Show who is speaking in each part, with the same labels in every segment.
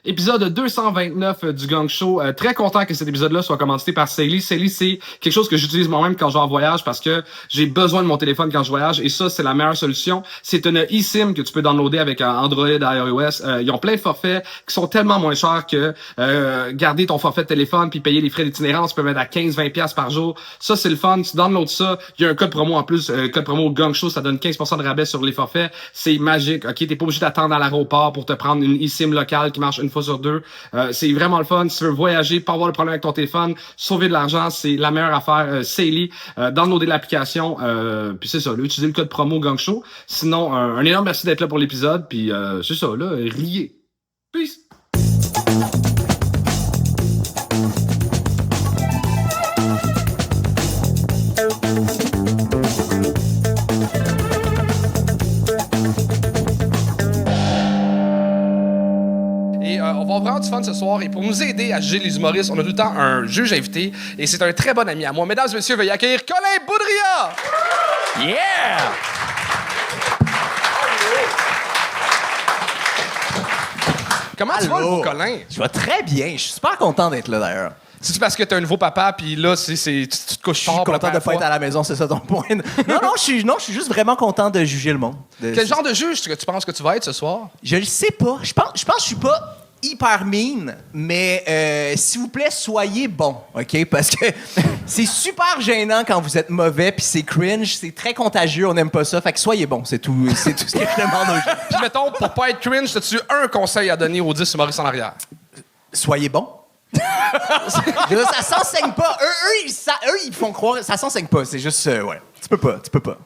Speaker 1: Épisode 229 du Gang Show. Très content que cet épisode-là soit commandité par Saily. Saily, c'est quelque chose que j'utilise moi-même quand je vais en voyage parce que j'ai besoin de mon téléphone quand je voyage et ça, c'est la meilleure solution. C'est une eSIM que tu peux downloader avec Android, iOS. Ils ont plein de forfaits qui sont tellement moins chers que garder ton forfait de téléphone puis payer les frais d'itinérance. Tu peux mettre à 15-20$ par jour. Ça, c'est le fun. Tu downloads ça. Il y a un code promo en plus. Code promo Gang Show, ça donne 15% de rabais sur les forfaits. C'est magique. OK, t'es pas obligé d'attendre à l'aéroport pour te prendre une eSIM locale qui marche une fois sur deux. C'est vraiment le fun. Si tu veux voyager, pas avoir de problème avec ton téléphone, sauver de l'argent, c'est la meilleure affaire. Saily, downloader l'application, puis c'est ça, là, utiliser le code promo Gang Show. Sinon, un énorme merci d'être là pour l'épisode, puis c'est ça, là, riez. Peace! On va avoir vraiment du fun ce soir et pour nous aider à juger les humoristes, on a tout le temps un juge invité et c'est un très bon ami à moi. Mesdames et messieurs, veuillez accueillir Colin Boudria!
Speaker 2: Yeah!
Speaker 1: Comment tu vas, le beau Colin?
Speaker 2: Je vais très bien. Je suis super content d'être là, d'ailleurs.
Speaker 1: C'est-tu parce que t'as un nouveau papa puis là, tu te couches
Speaker 2: Je suis
Speaker 1: tard pour la
Speaker 2: content de
Speaker 1: première
Speaker 2: pas être
Speaker 1: fois?
Speaker 2: à la maison, c'est ça ton point. Non, je suis juste vraiment content de juger le monde.
Speaker 1: Quel genre de juge que tu penses que tu vas être ce soir?
Speaker 2: Je le sais pas. Je pense que je suis pas hyper mean, mais s'il vous plaît, soyez bon, OK? Parce que c'est super gênant quand vous êtes mauvais, puis c'est cringe, c'est très contagieux, on n'aime pas ça. Fait que soyez bon, c'est tout ce que je demande aux gens.
Speaker 1: Puis mettons, pour pas être cringe, as-tu un conseil à donner aux 10 humoristes en arrière?
Speaker 2: Soyez bon. Je veux dire, ça s'enseigne pas. Eux, ils font croire. Ça s'enseigne pas. C'est juste, ouais. Tu peux pas.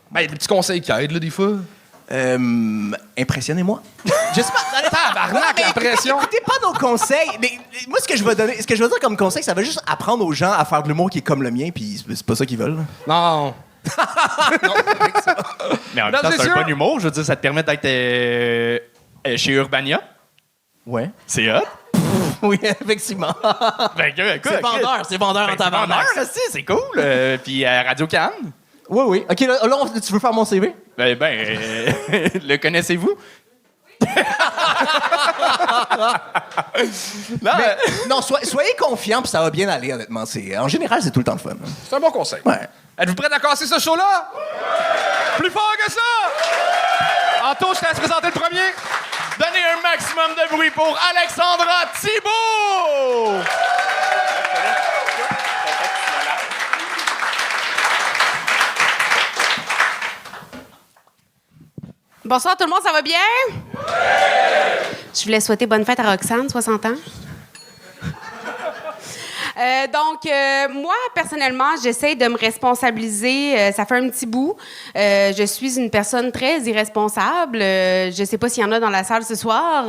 Speaker 1: Ben, des petits conseils qui aident, là, des fois.
Speaker 2: Impressionnez-moi. Je sais pas.
Speaker 1: Tabarnak, la pression.
Speaker 2: Écoutez pas nos conseils. Mais moi, ce que je veux dire comme conseil, ça va juste apprendre aux gens à faire de l'humour qui est comme le mien, puis c'est pas ça qu'ils veulent.
Speaker 1: Non.
Speaker 3: Mais en même temps, c'est un bon humour. Je veux dire, ça te permet d'être chez Urbania.
Speaker 2: Ouais.
Speaker 3: C'est hot.
Speaker 2: Oui, effectivement.
Speaker 3: Ben, écoute,
Speaker 2: C'est vendeur en tabarnak.
Speaker 3: c'est cool. Puis à Radio Cannes.
Speaker 2: Oui. OK, là, tu veux faire mon CV?
Speaker 3: Le connaissez-vous?
Speaker 2: Non, soyez confiants, puis ça va bien aller, honnêtement. En général, c'est tout le temps le fun.
Speaker 1: C'est un bon conseil.
Speaker 2: Ouais.
Speaker 1: Êtes-vous prêts à casser ce show-là? Plus fort que ça! Anto, je te laisse présenter le premier.
Speaker 3: Donnez un maximum de bruit pour Alexandra Thibault!
Speaker 4: Bonsoir tout le monde, ça va bien? Oui! Je voulais souhaiter bonne fête à Roxane, 60 ans. Moi, personnellement, j'essaie de me responsabiliser. Ça fait un petit bout. Je suis une personne très irresponsable. Je sais pas s'il y en a dans la salle ce soir.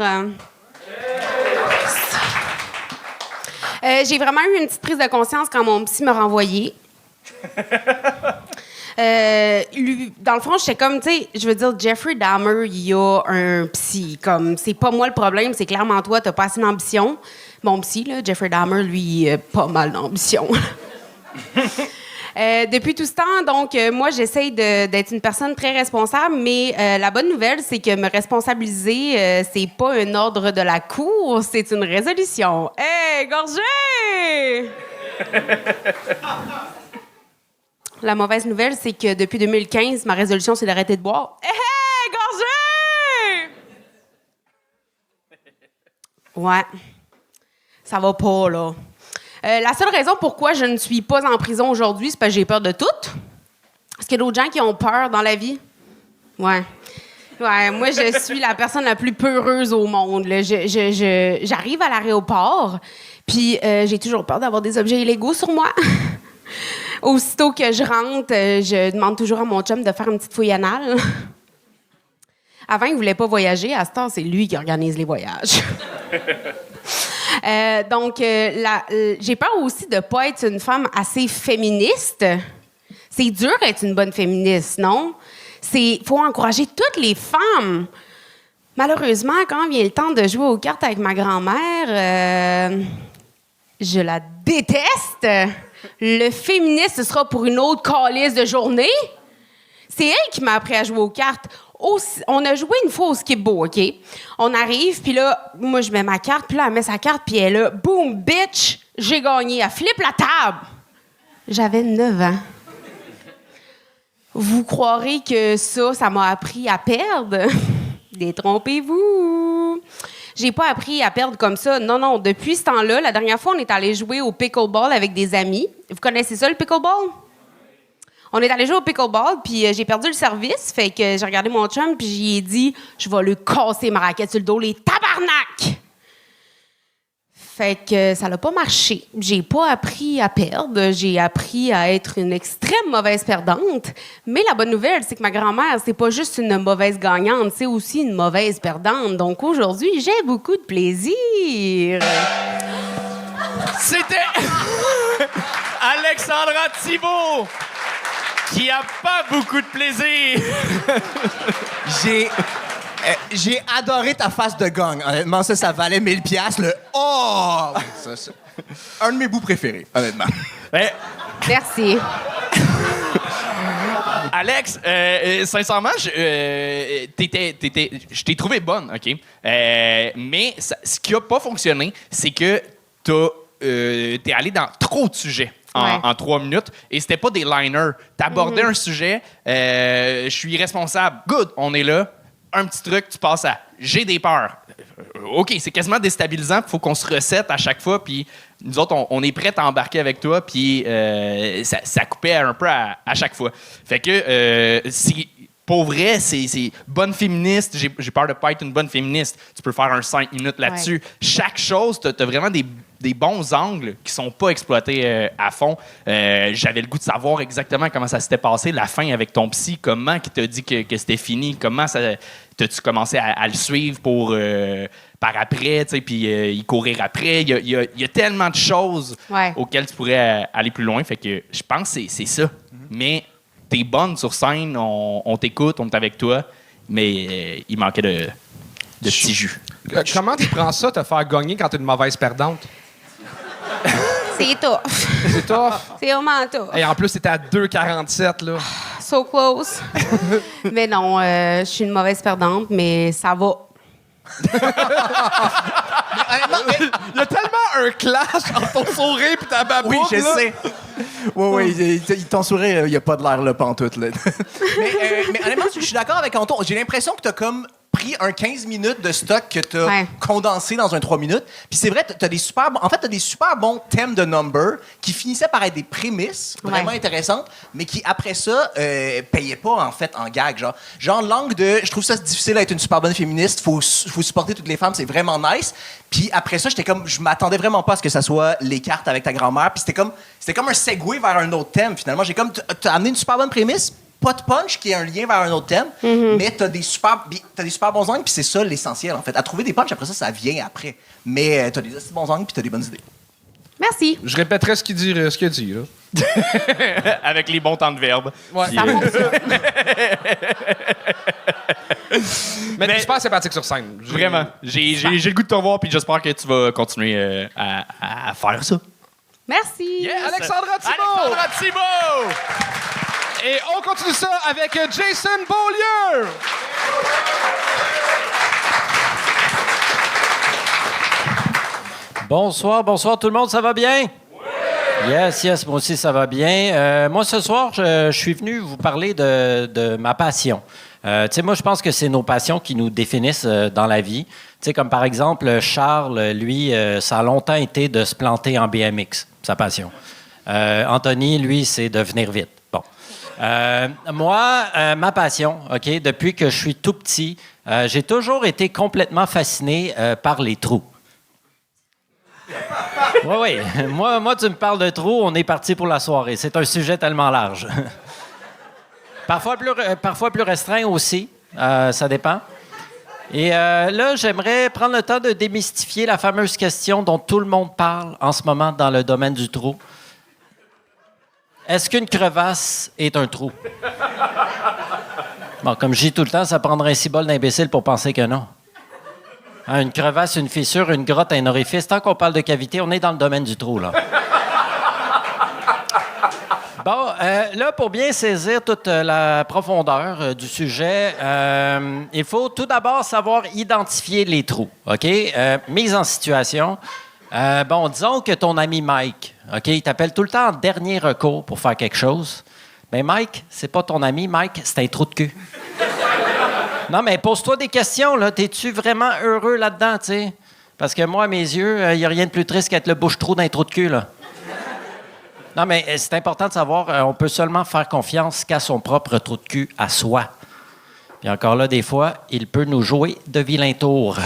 Speaker 4: J'ai vraiment eu une petite prise de conscience quand mon psy m'a renvoyée. Dans le fond, j'étais comme, tu sais, je veux dire, Jeffrey Dahmer, il a un psy. Comme, c'est pas moi le problème, c'est clairement toi, t'as pas assez d'ambition. Mon psy, là, Jeffrey Dahmer, lui, pas mal d'ambition. Depuis tout ce temps, donc, moi, j'essaye d'être une personne très responsable, mais la bonne nouvelle, c'est que me responsabiliser, c'est pas un ordre de la cour, c'est une résolution. Hey, gorgé! La mauvaise nouvelle, c'est que depuis 2015, ma résolution, c'est d'arrêter de boire. Hey, gorgé! Ouais. Ça va pas, là. La seule raison pourquoi je ne suis pas en prison aujourd'hui, c'est parce que j'ai peur de tout. Est-ce qu'il y a d'autres gens qui ont peur dans la vie? Ouais. Ouais, moi, je suis la personne la plus peureuse au monde. Là. J'arrive à l'aéroport, puis j'ai toujours peur d'avoir des objets illégaux sur moi. Aussitôt que je rentre, je demande toujours à mon chum de faire une petite fouille anale. Avant, il voulait pas voyager. À ce temps, c'est lui qui organise les voyages. J'ai peur aussi de pas être une femme assez féministe. C'est dur d'être une bonne féministe, non? Faut encourager toutes les femmes. Malheureusement, quand vient le temps de jouer aux cartes avec ma grand-mère, je la déteste. Le féministe, ce sera pour une autre calisse de journée. C'est elle qui m'a appris à jouer aux cartes. On a joué une fois au skip-bo, OK? On arrive, puis là, moi, je mets ma carte, puis là, elle met sa carte, puis elle est là, boum, bitch, j'ai gagné. Elle flippe la table. J'avais 9 ans. Vous croirez que ça m'a appris à perdre? Détrompez-vous. J'ai pas appris à perdre comme ça. Non. Depuis ce temps-là, la dernière fois, on est allé jouer au pickleball avec des amis. Vous connaissez ça, le pickleball? On est allé jouer au pickleball, puis j'ai perdu le service. Fait que j'ai regardé mon chum, puis j'y ai dit « Je vais lui casser ma raquette sur le dos, les tabarnak! » Fait que ça n'a pas marché. J'ai pas appris à perdre. J'ai appris à être une extrême mauvaise perdante. Mais la bonne nouvelle, c'est que ma grand-mère, c'est pas juste une mauvaise gagnante, c'est aussi une mauvaise perdante. Donc aujourd'hui, j'ai beaucoup de plaisir.
Speaker 3: C'était Alexandra Thibault, qui a pas beaucoup de plaisir.
Speaker 2: J'ai adoré ta face de gang. Honnêtement, ça valait 1000 $. Le « Oh! » Ça. Un de mes bouts préférés, honnêtement.
Speaker 4: Merci.
Speaker 3: Alex, sincèrement, je t'ai trouvé bonne, OK? Mais ce qui a pas fonctionné, c'est que t'es allé dans trop de sujets. En 3 minutes. Et c'était pas des liners. T'abordais un sujet, je suis responsable. Good, on est là. Un petit truc, tu passes à j'ai des peurs. OK, c'est quasiment déstabilisant. Il faut qu'on se recette à chaque fois. Puis nous autres, on est prêts à embarquer avec toi. Puis ça coupait un peu à chaque fois. Fait que pour vrai, c'est bonne féministe. J'ai peur de pas être une bonne féministe. Tu peux faire un 5 minutes là-dessus. Ouais. Chaque chose, t'as vraiment des bons angles qui sont pas exploités à fond. J'avais le goût de savoir exactement comment ça s'était passé, la fin avec ton psy, comment il t'a dit que c'était fini, comment t'as-tu commencé à le suivre pour par après, tu sais, puis y courir après. Il y a tellement de choses auxquelles tu pourrais aller plus loin. Fait que je pense que c'est ça. Mais t'es bonne sur scène, on t'écoute, on est avec toi, mais il manquait de petits jus.
Speaker 1: Comment tu prends ça, te faire gagner quand t'es une mauvaise perdante?
Speaker 4: C'est tough.
Speaker 1: C'est tough?
Speaker 4: C'est vraiment tough.
Speaker 1: Et en plus, c'était à 2,47, là.
Speaker 4: So close. Mais non, je suis une mauvaise perdante, mais ça va.
Speaker 1: Il y a tellement un clash entre ton sourire et ta babouche.
Speaker 2: Oui, je sais. Oui, ton sourire, il n'y a pas de l'air là, pantoute. Là. mais honnêtement, je suis d'accord avec Anton. J'ai l'impression que tu as comme pris un 15 minutes de stock que tu as condensé dans un 3 minutes. Puis c'est vrai, tu as des super bons thèmes de number qui finissaient par être des prémices vraiment intéressantes, mais qui, après ça, payaient pas, en fait, en gag. Genre langue de « Je trouve ça difficile d'être une super bonne féministe, faut supporter toutes les femmes, c'est vraiment nice. » Puis après ça, je m'attendais vraiment pas à ce que ça soit les cartes avec ta grand-mère. Puis c'était comme un segue vers un autre thème, finalement. T'as amené une super bonne prémisse, pas de punch qui est un lien vers un autre thème, mais t'as des super bons angles, puis c'est ça l'essentiel, en fait. À trouver des punchs, après ça vient après. Mais t'as des bons angles, puis t'as des bonnes idées.
Speaker 4: Merci.
Speaker 1: Je répéterai ce qu'il dit, là.
Speaker 3: Avec les bons temps de verbe.
Speaker 1: Ouais.
Speaker 4: Ça fonctionne.
Speaker 1: Mais t'es super sympathique sur scène.
Speaker 3: Vraiment. J'ai le goût de te revoir, puis j'espère que tu vas continuer à faire ça.
Speaker 4: Merci.
Speaker 3: Yes.
Speaker 1: Alexandra Thibault! Et on continue ça avec Jason Beaulieu!
Speaker 5: Bonsoir tout le monde, ça va bien? Oui! Yes, moi aussi ça va bien. Moi ce soir, je suis venu vous parler de ma passion. Tu sais, moi je pense que c'est nos passions qui nous définissent dans la vie. Tu sais, comme par exemple, Charles, lui, ça a longtemps été de se planter en BMX, sa passion. Anthony, lui, c'est de venir vite. Bon. Moi, ma passion, OK, depuis que je suis tout petit, j'ai toujours été complètement fasciné par les trous. Oui. Moi, tu me parles de trous, on est parti pour la soirée. C'est un sujet tellement large. Parfois plus restreint aussi, ça dépend. Et là, j'aimerais prendre le temps de démystifier la fameuse question dont tout le monde parle en ce moment dans le domaine du trou. Est-ce qu'une crevasse est un trou? Bon, comme je dis tout le temps, ça prendrait un cibole d'imbécile pour penser que non. Hein, une crevasse, une fissure, une grotte, un orifice. Tant qu'on parle de cavité, on est dans le domaine du trou, là. Bon, là, pour bien saisir toute la profondeur du sujet, il faut tout d'abord savoir identifier les trous, OK? Mise en situation. Bon, disons que ton ami Mike, OK, il t'appelle tout le temps en dernier recours pour faire quelque chose. Mais Mike, c'est pas ton ami. Mike, c'est un trou de cul. Non, mais pose-toi des questions, là. T'es-tu vraiment heureux là-dedans, tu sais? Parce que moi, à mes yeux, il n'y a rien de plus triste qu'être le bouche-trou d'un trou de cul, là. Non, mais c'est important de savoir, on peut seulement faire confiance qu'à son propre trou de cul à soi. Puis encore là, des fois, il peut nous jouer de vilains tours.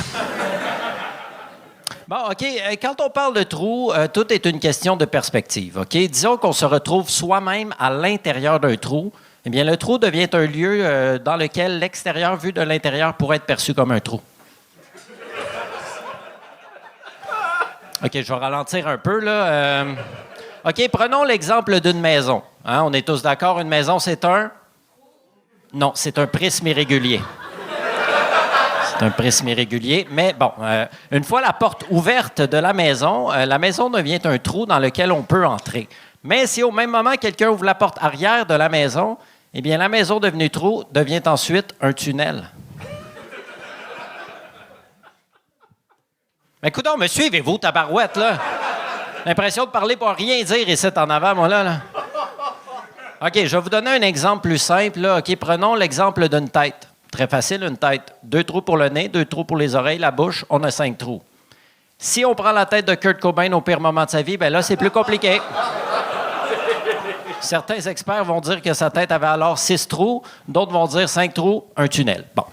Speaker 5: Bon, OK, quand on parle de trou, tout est une question de perspective, OK? Disons qu'on se retrouve soi-même à l'intérieur d'un trou. Eh bien, le trou devient un lieu dans lequel l'extérieur vu de l'intérieur pourrait être perçu comme un trou. OK, je vais ralentir un peu, là. OK, prenons l'exemple d'une maison. Hein, on est tous d'accord, une maison, c'est un... Non, c'est un prisme irrégulier. C'est un prisme irrégulier, mais bon, une fois la porte ouverte de la maison devient un trou dans lequel on peut entrer. Mais si au même moment quelqu'un ouvre la porte arrière de la maison, eh bien la maison devenue trou devient ensuite un tunnel. Mais coudonc, me suivez-vous, tabarouette, là? L'impression de parler pour rien dire ici en avant, moi, là. OK, je vais vous donner un exemple plus simple, là. OK, prenons l'exemple d'une tête. Très facile, une tête. 2 trous pour le nez, 2 trous pour les oreilles, la bouche, on a 5 trous. Si on prend la tête de Kurt Cobain au pire moment de sa vie, bien là, c'est plus compliqué. Certains experts vont dire que sa tête avait alors 6 trous, d'autres vont dire 5 trous, un tunnel. Bon.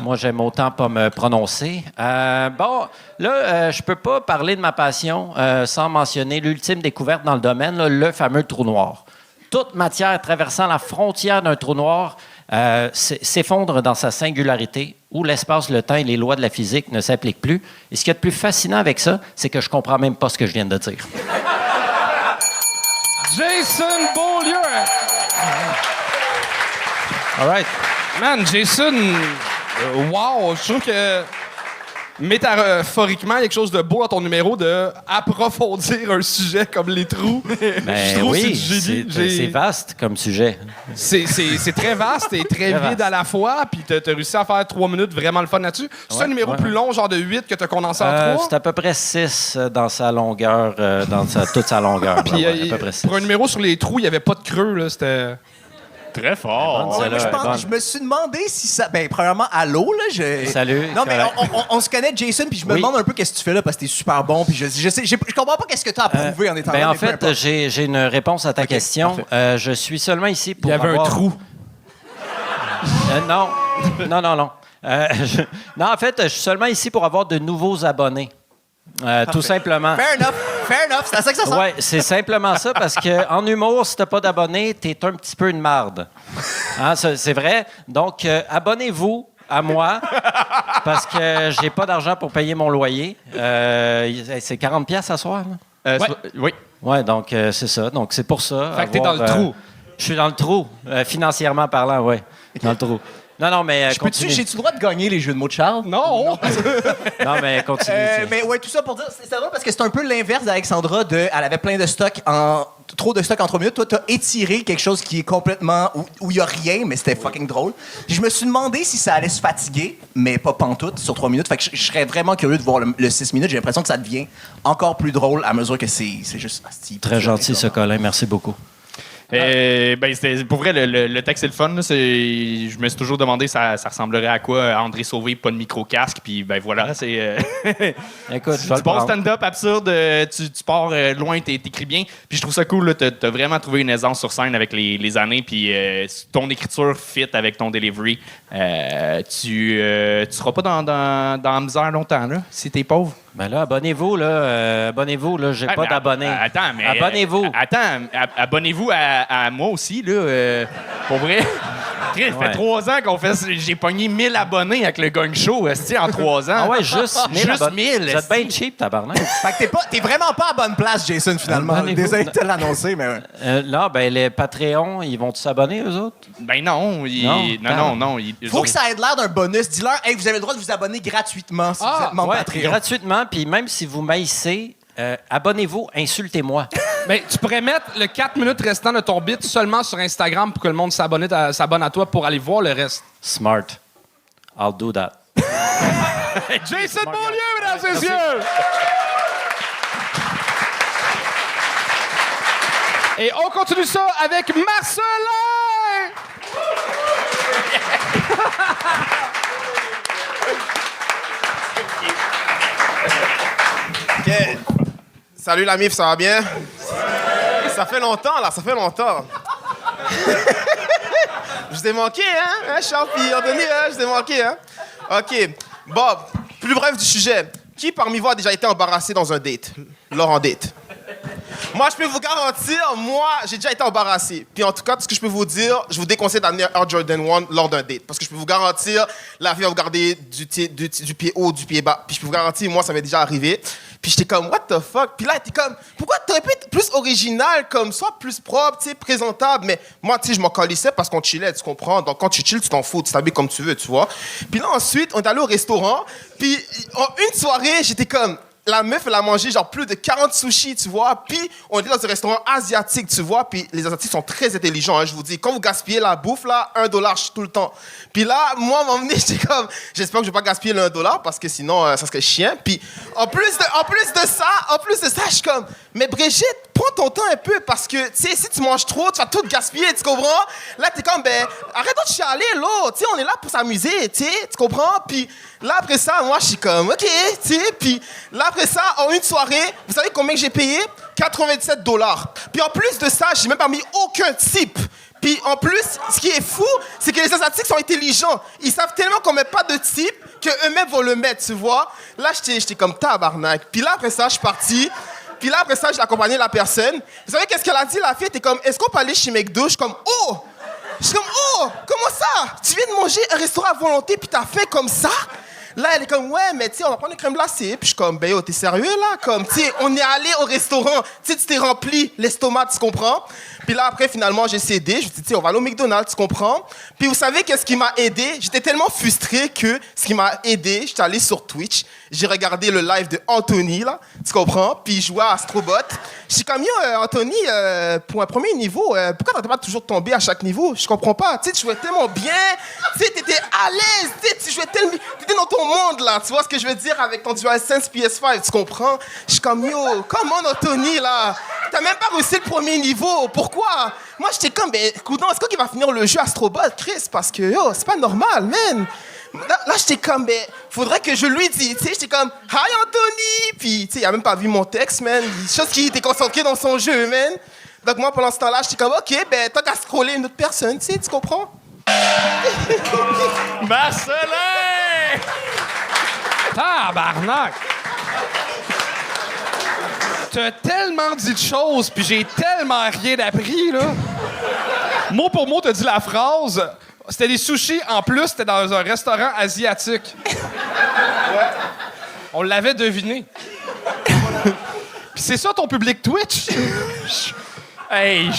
Speaker 5: Moi, j'aime autant pas me prononcer. Bon, là, je peux pas parler de ma passion sans mentionner l'ultime découverte dans le domaine, là, le fameux trou noir. Toute matière traversant la frontière d'un trou noir s'effondre dans sa singularité, où l'espace, le temps et les lois de la physique ne s'appliquent plus. Et ce qu'il y a de plus fascinant avec ça, c'est que je comprends même pas ce que je viens de dire.
Speaker 1: Jason Beaulieu!
Speaker 5: All right.
Speaker 1: Man, Jason, wow, je trouve que métaphoriquement, il y a quelque chose de beau dans ton numéro de approfondir un sujet comme les trous.
Speaker 5: Ben oui, c'est vaste comme sujet.
Speaker 1: C'est très vaste et très vide à la fois, puis t'as réussi à faire 3 minutes vraiment le fun là-dessus. C'est un numéro plus long, genre de 8, que t'as condensé en 3?
Speaker 5: C'est à peu près 6 dans sa longueur, toute sa longueur.
Speaker 1: Puis
Speaker 5: à peu près 6.
Speaker 1: pour un numéro sur les trous, il n'y avait pas de creux, là, c'était...
Speaker 3: Très fort.
Speaker 2: Ouais, moi, je me suis demandé si ça. Ben, premièrement, allô, là.
Speaker 5: Salut.
Speaker 2: Non, mais on se connaît, Jason, puis je me demande un peu qu'est-ce que tu fais là, parce que t'es super bon, puis je comprends pas qu'est-ce que t'as approuvé en étant là.
Speaker 5: En fait, j'ai une réponse à ta question. Je suis seulement ici pour.
Speaker 1: Il y avait un trou.
Speaker 5: Non. Non, en fait, je suis seulement ici pour avoir de nouveaux abonnés. Tout simplement.
Speaker 2: Fair enough, c'est à ça que ça sert.
Speaker 5: Oui, c'est simplement ça, parce qu'en humour, si t'as pas d'abonnés, t'es un petit peu une marde. Hein, c'est vrai. Donc, abonnez-vous à moi, parce que j'ai pas d'argent pour payer mon loyer. C'est 40$ à soir, là?
Speaker 3: Oui.
Speaker 5: Oui, donc c'est ça. Donc, c'est pour ça.
Speaker 1: Fait que t'es dans le trou.
Speaker 5: Je suis dans le trou, financièrement parlant, oui. Dans le trou. Non, mais continue.
Speaker 2: J'ai-tu le droit de gagner les jeux de mots de Charles?
Speaker 1: Non!
Speaker 5: Non, mais continue.
Speaker 2: Mais ouais, tout ça pour dire, c'est drôle parce que c'est un peu l'inverse d'Alexandra. Elle avait plein de stock trop de stock en 3 minutes. Toi, t'as étiré quelque chose qui est complètement où il y a rien, mais c'était fucking drôle. Puis je me suis demandé si ça allait se fatiguer, mais pas pantoute sur 3 minutes. Fait que je serais vraiment curieux de voir le 6 minutes. J'ai l'impression que ça devient encore plus drôle à mesure que c'est juste.
Speaker 5: Très gentil, ce Colin. Merci beaucoup.
Speaker 3: Pour vrai, le texte est le fun. Là, je me suis toujours demandé ça ressemblerait à quoi André Sauvé, pas de micro-casque, puis ben voilà, c'est...
Speaker 5: Écoute,
Speaker 3: tu pars stand-up absurde, tu pars loin, t'écris bien, puis je trouve ça cool, t'as vraiment trouvé une aisance sur scène avec les années, puis ton écriture fit avec ton delivery. Tu seras pas dans la misère longtemps, là, si t'es pauvre.
Speaker 5: Ben là, abonnez-vous, là. J'ai pas d'abonnés.
Speaker 3: Attends, mais...
Speaker 5: Abonnez-vous.
Speaker 3: Abonnez-vous à moi aussi, là. Pour vrai. Ça fait 3 ans qu'on fait... J'ai pogné 1000 abonnés avec le Gang Show, en 3 ans.
Speaker 5: Ah ouais, juste 1000
Speaker 3: Juste 1000.
Speaker 5: Vous êtes bien cheap, tabarnak.
Speaker 2: Fait que t'es vraiment pas à bonne place, Jason, finalement. Désolé de te l'annoncer, mais...
Speaker 5: Là, ben les Patreons, ils vont-tu s'abonner, eux autres?
Speaker 3: Ben non. Non.
Speaker 2: Faut que ça ait l'air d'un bonus. Dis-leur, hey, vous avez le droit de vous abonner gratuitement si vous êtes membre Patreon.
Speaker 5: Gratuitement, puis même si vous maïssez, Abonnez-vous, insultez-moi.
Speaker 1: Mais tu pourrais mettre le 4 minutes restant de ton bit seulement sur Instagram pour que le monde s'abonne à toi pour aller voir le reste.
Speaker 5: Smart. I'll do that.
Speaker 1: Jason Beaulieu, mesdames et messieurs! Et on continue ça avec Marcelin!
Speaker 6: OK. Salut la MIF, ça va bien? Ça fait longtemps, là, ça fait longtemps. Je vous ai manqué, hein Charles puis Anthony, hein? Je vous ai manqué, hein? OK. Bon, plus bref du sujet. Qui parmi vous a déjà été embarrassé dans un date? Lors en date. Moi, je peux vous garantir, j'ai déjà été embarrassé. Puis en tout cas, ce que je peux vous dire, je vous déconseille d'amener Air Jordan 1 lors d'un date. Parce que je peux vous garantir, la fille va vous garder du pied haut, du pied bas. Puis je peux vous garantir, moi, ça m'est déjà arrivé. Puis j'étais comme, what the fuck? Puis là, t'es comme, pourquoi t'aurais pu être plus original, comme, soit plus propre, tu sais, présentable. Mais moi, tu sais, je m'en calissais parce qu'on chillait, tu comprends? Donc quand tu chilles, tu t'en fous, tu t'habilles comme tu veux, tu vois? Puis là, ensuite, on est allé au restaurant. Puis en une soirée, j'étais comme... La meuf, elle a mangé genre plus de 40 sushis, tu vois. Puis, on était dans un restaurant asiatique, tu vois. Puis, les Asiatiques sont très intelligents, hein, je vous dis. Quand vous gaspillez la bouffe, là, $1 tout le temps. Puis là, moi, m'emmener, j'étais comme... J'espère que je vais pas gaspiller le $1 parce que sinon, ça serait chiant. Puis, en plus de ça, je suis comme... Mais Brigitte, prends ton temps un peu parce que, tu sais, si tu manges trop, tu vas tout gaspiller, tu comprends? Là, t'es comme, ben, arrête de chialer, là. Tu sais, on est là pour s'amuser, tu sais, tu comprends? Puis là, après ça, moi, je suis comme, OK, tu sais. Puis là, après ça, en une soirée, vous savez combien que j'ai payé? $97. Puis en plus de ça, j'ai même pas mis aucun type. Puis en plus, ce qui est fou, c'est que les Asiatiques sont intelligents. Ils savent tellement qu'on met pas de type qu'eux-mêmes vont le mettre, tu vois? Là, j'étais comme tabarnak. Puis là, après ça, je suis parti. Puis là, après ça, j'ai accompagné la personne. Vous savez qu'est-ce qu'elle a dit, la fille? Elle était comme, est-ce qu'on peut aller chez McDo? Je suis comme, oh! Je suis comme, oh! Comment ça? Tu viens de manger un restaurant à volonté puis t'as fait comme ça? Là, elle est comme, ouais, mais tu sais, on va prendre une crème glacée. Puis je suis comme, ben yo, t'es sérieux là? Comme, tu sais, on est allé au restaurant. Tu sais, tu t'es rempli l'estomac, tu comprends? Puis là, après, finalement, j'ai cédé. Je me suis dit, tu sais, on va aller au McDonald's, tu comprends? Puis vous savez qu'est-ce qui m'a aidé? J'étais tellement frustré que ce qui m'a aidé, j'étais allé sur Twitch. J'ai regardé le live de Anthony, là, tu comprends? Puis il jouait à Astrobot. Je suis comme, yo, Anthony, pour un premier niveau, pourquoi t'arrêtes pas de toujours tomber à chaque niveau? Je comprends pas. Tu sais, tu jouais tellement bien. Tu sais, t'étais à l'aise. Tu sais, tu jouais tellement... T'étais dans ton monde, là. Tu vois ce que je veux dire avec ton DualSense PS5, tu comprends? Je suis comme, yo, comment Anthony, là? T'as même pas réussi le premier niveau. Pourquoi? Moi, j'étais comme, ben, écoute, est-ce qu'il va finir le jeu Astrobot, Chris? Parce que, yo, c'est pas normal, man. Là, j'étais comme, ben, faudrait que je lui dise, tu sais, j'étais comme, hi Anthony! Puis, tu sais, il a même pas vu mon texte, man. Chose qui était concentré dans son jeu, man. Donc, moi, pendant ce temps-là, j'étais comme, OK, ben, t'as qu'à scroller une autre personne, tu sais, tu comprends?
Speaker 3: Marcelin!
Speaker 1: Tabarnak! T'as tellement dit de choses, puis j'ai tellement rien appris, là. Mot pour mot, t'as dit la phrase. C'était des sushis, en plus, c'était dans un restaurant asiatique. Ouais. On l'avait deviné. Puis c'est ça ton public Twitch?
Speaker 3: Hey,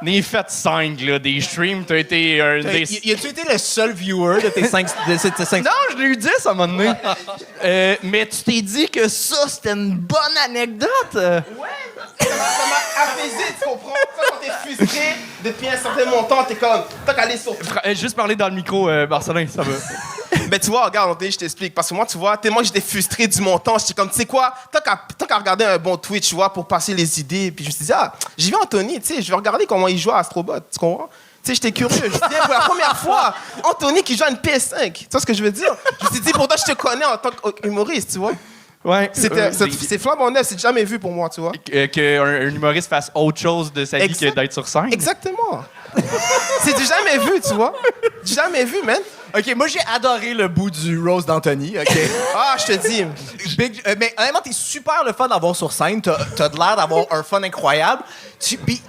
Speaker 3: n'ai fait 5, là, des streams. T'as été un des...
Speaker 2: Y a-tu été le seul viewer de tes 5...
Speaker 3: Non, je l'ai eu 10 à un moment donné. Mais tu t'es dit que ça, c'était une bonne anecdote.
Speaker 6: Ouais, ça m'a apaisé, tu comprends? Quand t'es frustré depuis un certain montant, t'es comme, t'as qu'à aller sur...
Speaker 3: Juste parler dans le micro, Marcelin, ça va.
Speaker 6: Ben, tu vois, regarde, Anthony, je t'explique. Parce que moi, tu vois, tellement que j'étais frustré du montant, j'étais comme, tu sais quoi, t'as qu'à regarder un bon Twitch, tu vois, pour passer les idées. Puis je me suis dit, j'y vais Anthony, tu sais, je vais regarder comment il joue à Astrobot, tu comprends? Tu sais, j'étais curieux. Je me suis dit, pour la première fois, Anthony qui joue à une PS5. Tu vois ce que je veux dire? Je me suis dit, pourtant, je te connais en tant qu'humoriste, tu vois?
Speaker 3: Ouais.
Speaker 6: C'est flambant neuf, c'est jamais vu pour moi, tu vois?
Speaker 3: Qu'un humoriste fasse autre chose de sa vie que d'être sur scène.
Speaker 6: Exactement. C'est du jamais vu, tu vois? Du jamais vu, man.
Speaker 2: OK, moi, j'ai adoré le bout du Rose d'Anthony, OK?
Speaker 6: Ah, je te dis.
Speaker 2: Mais honnêtement, t'es super le fun d'avoir sur scène. T'as de l'air d'avoir un fun incroyable. Puis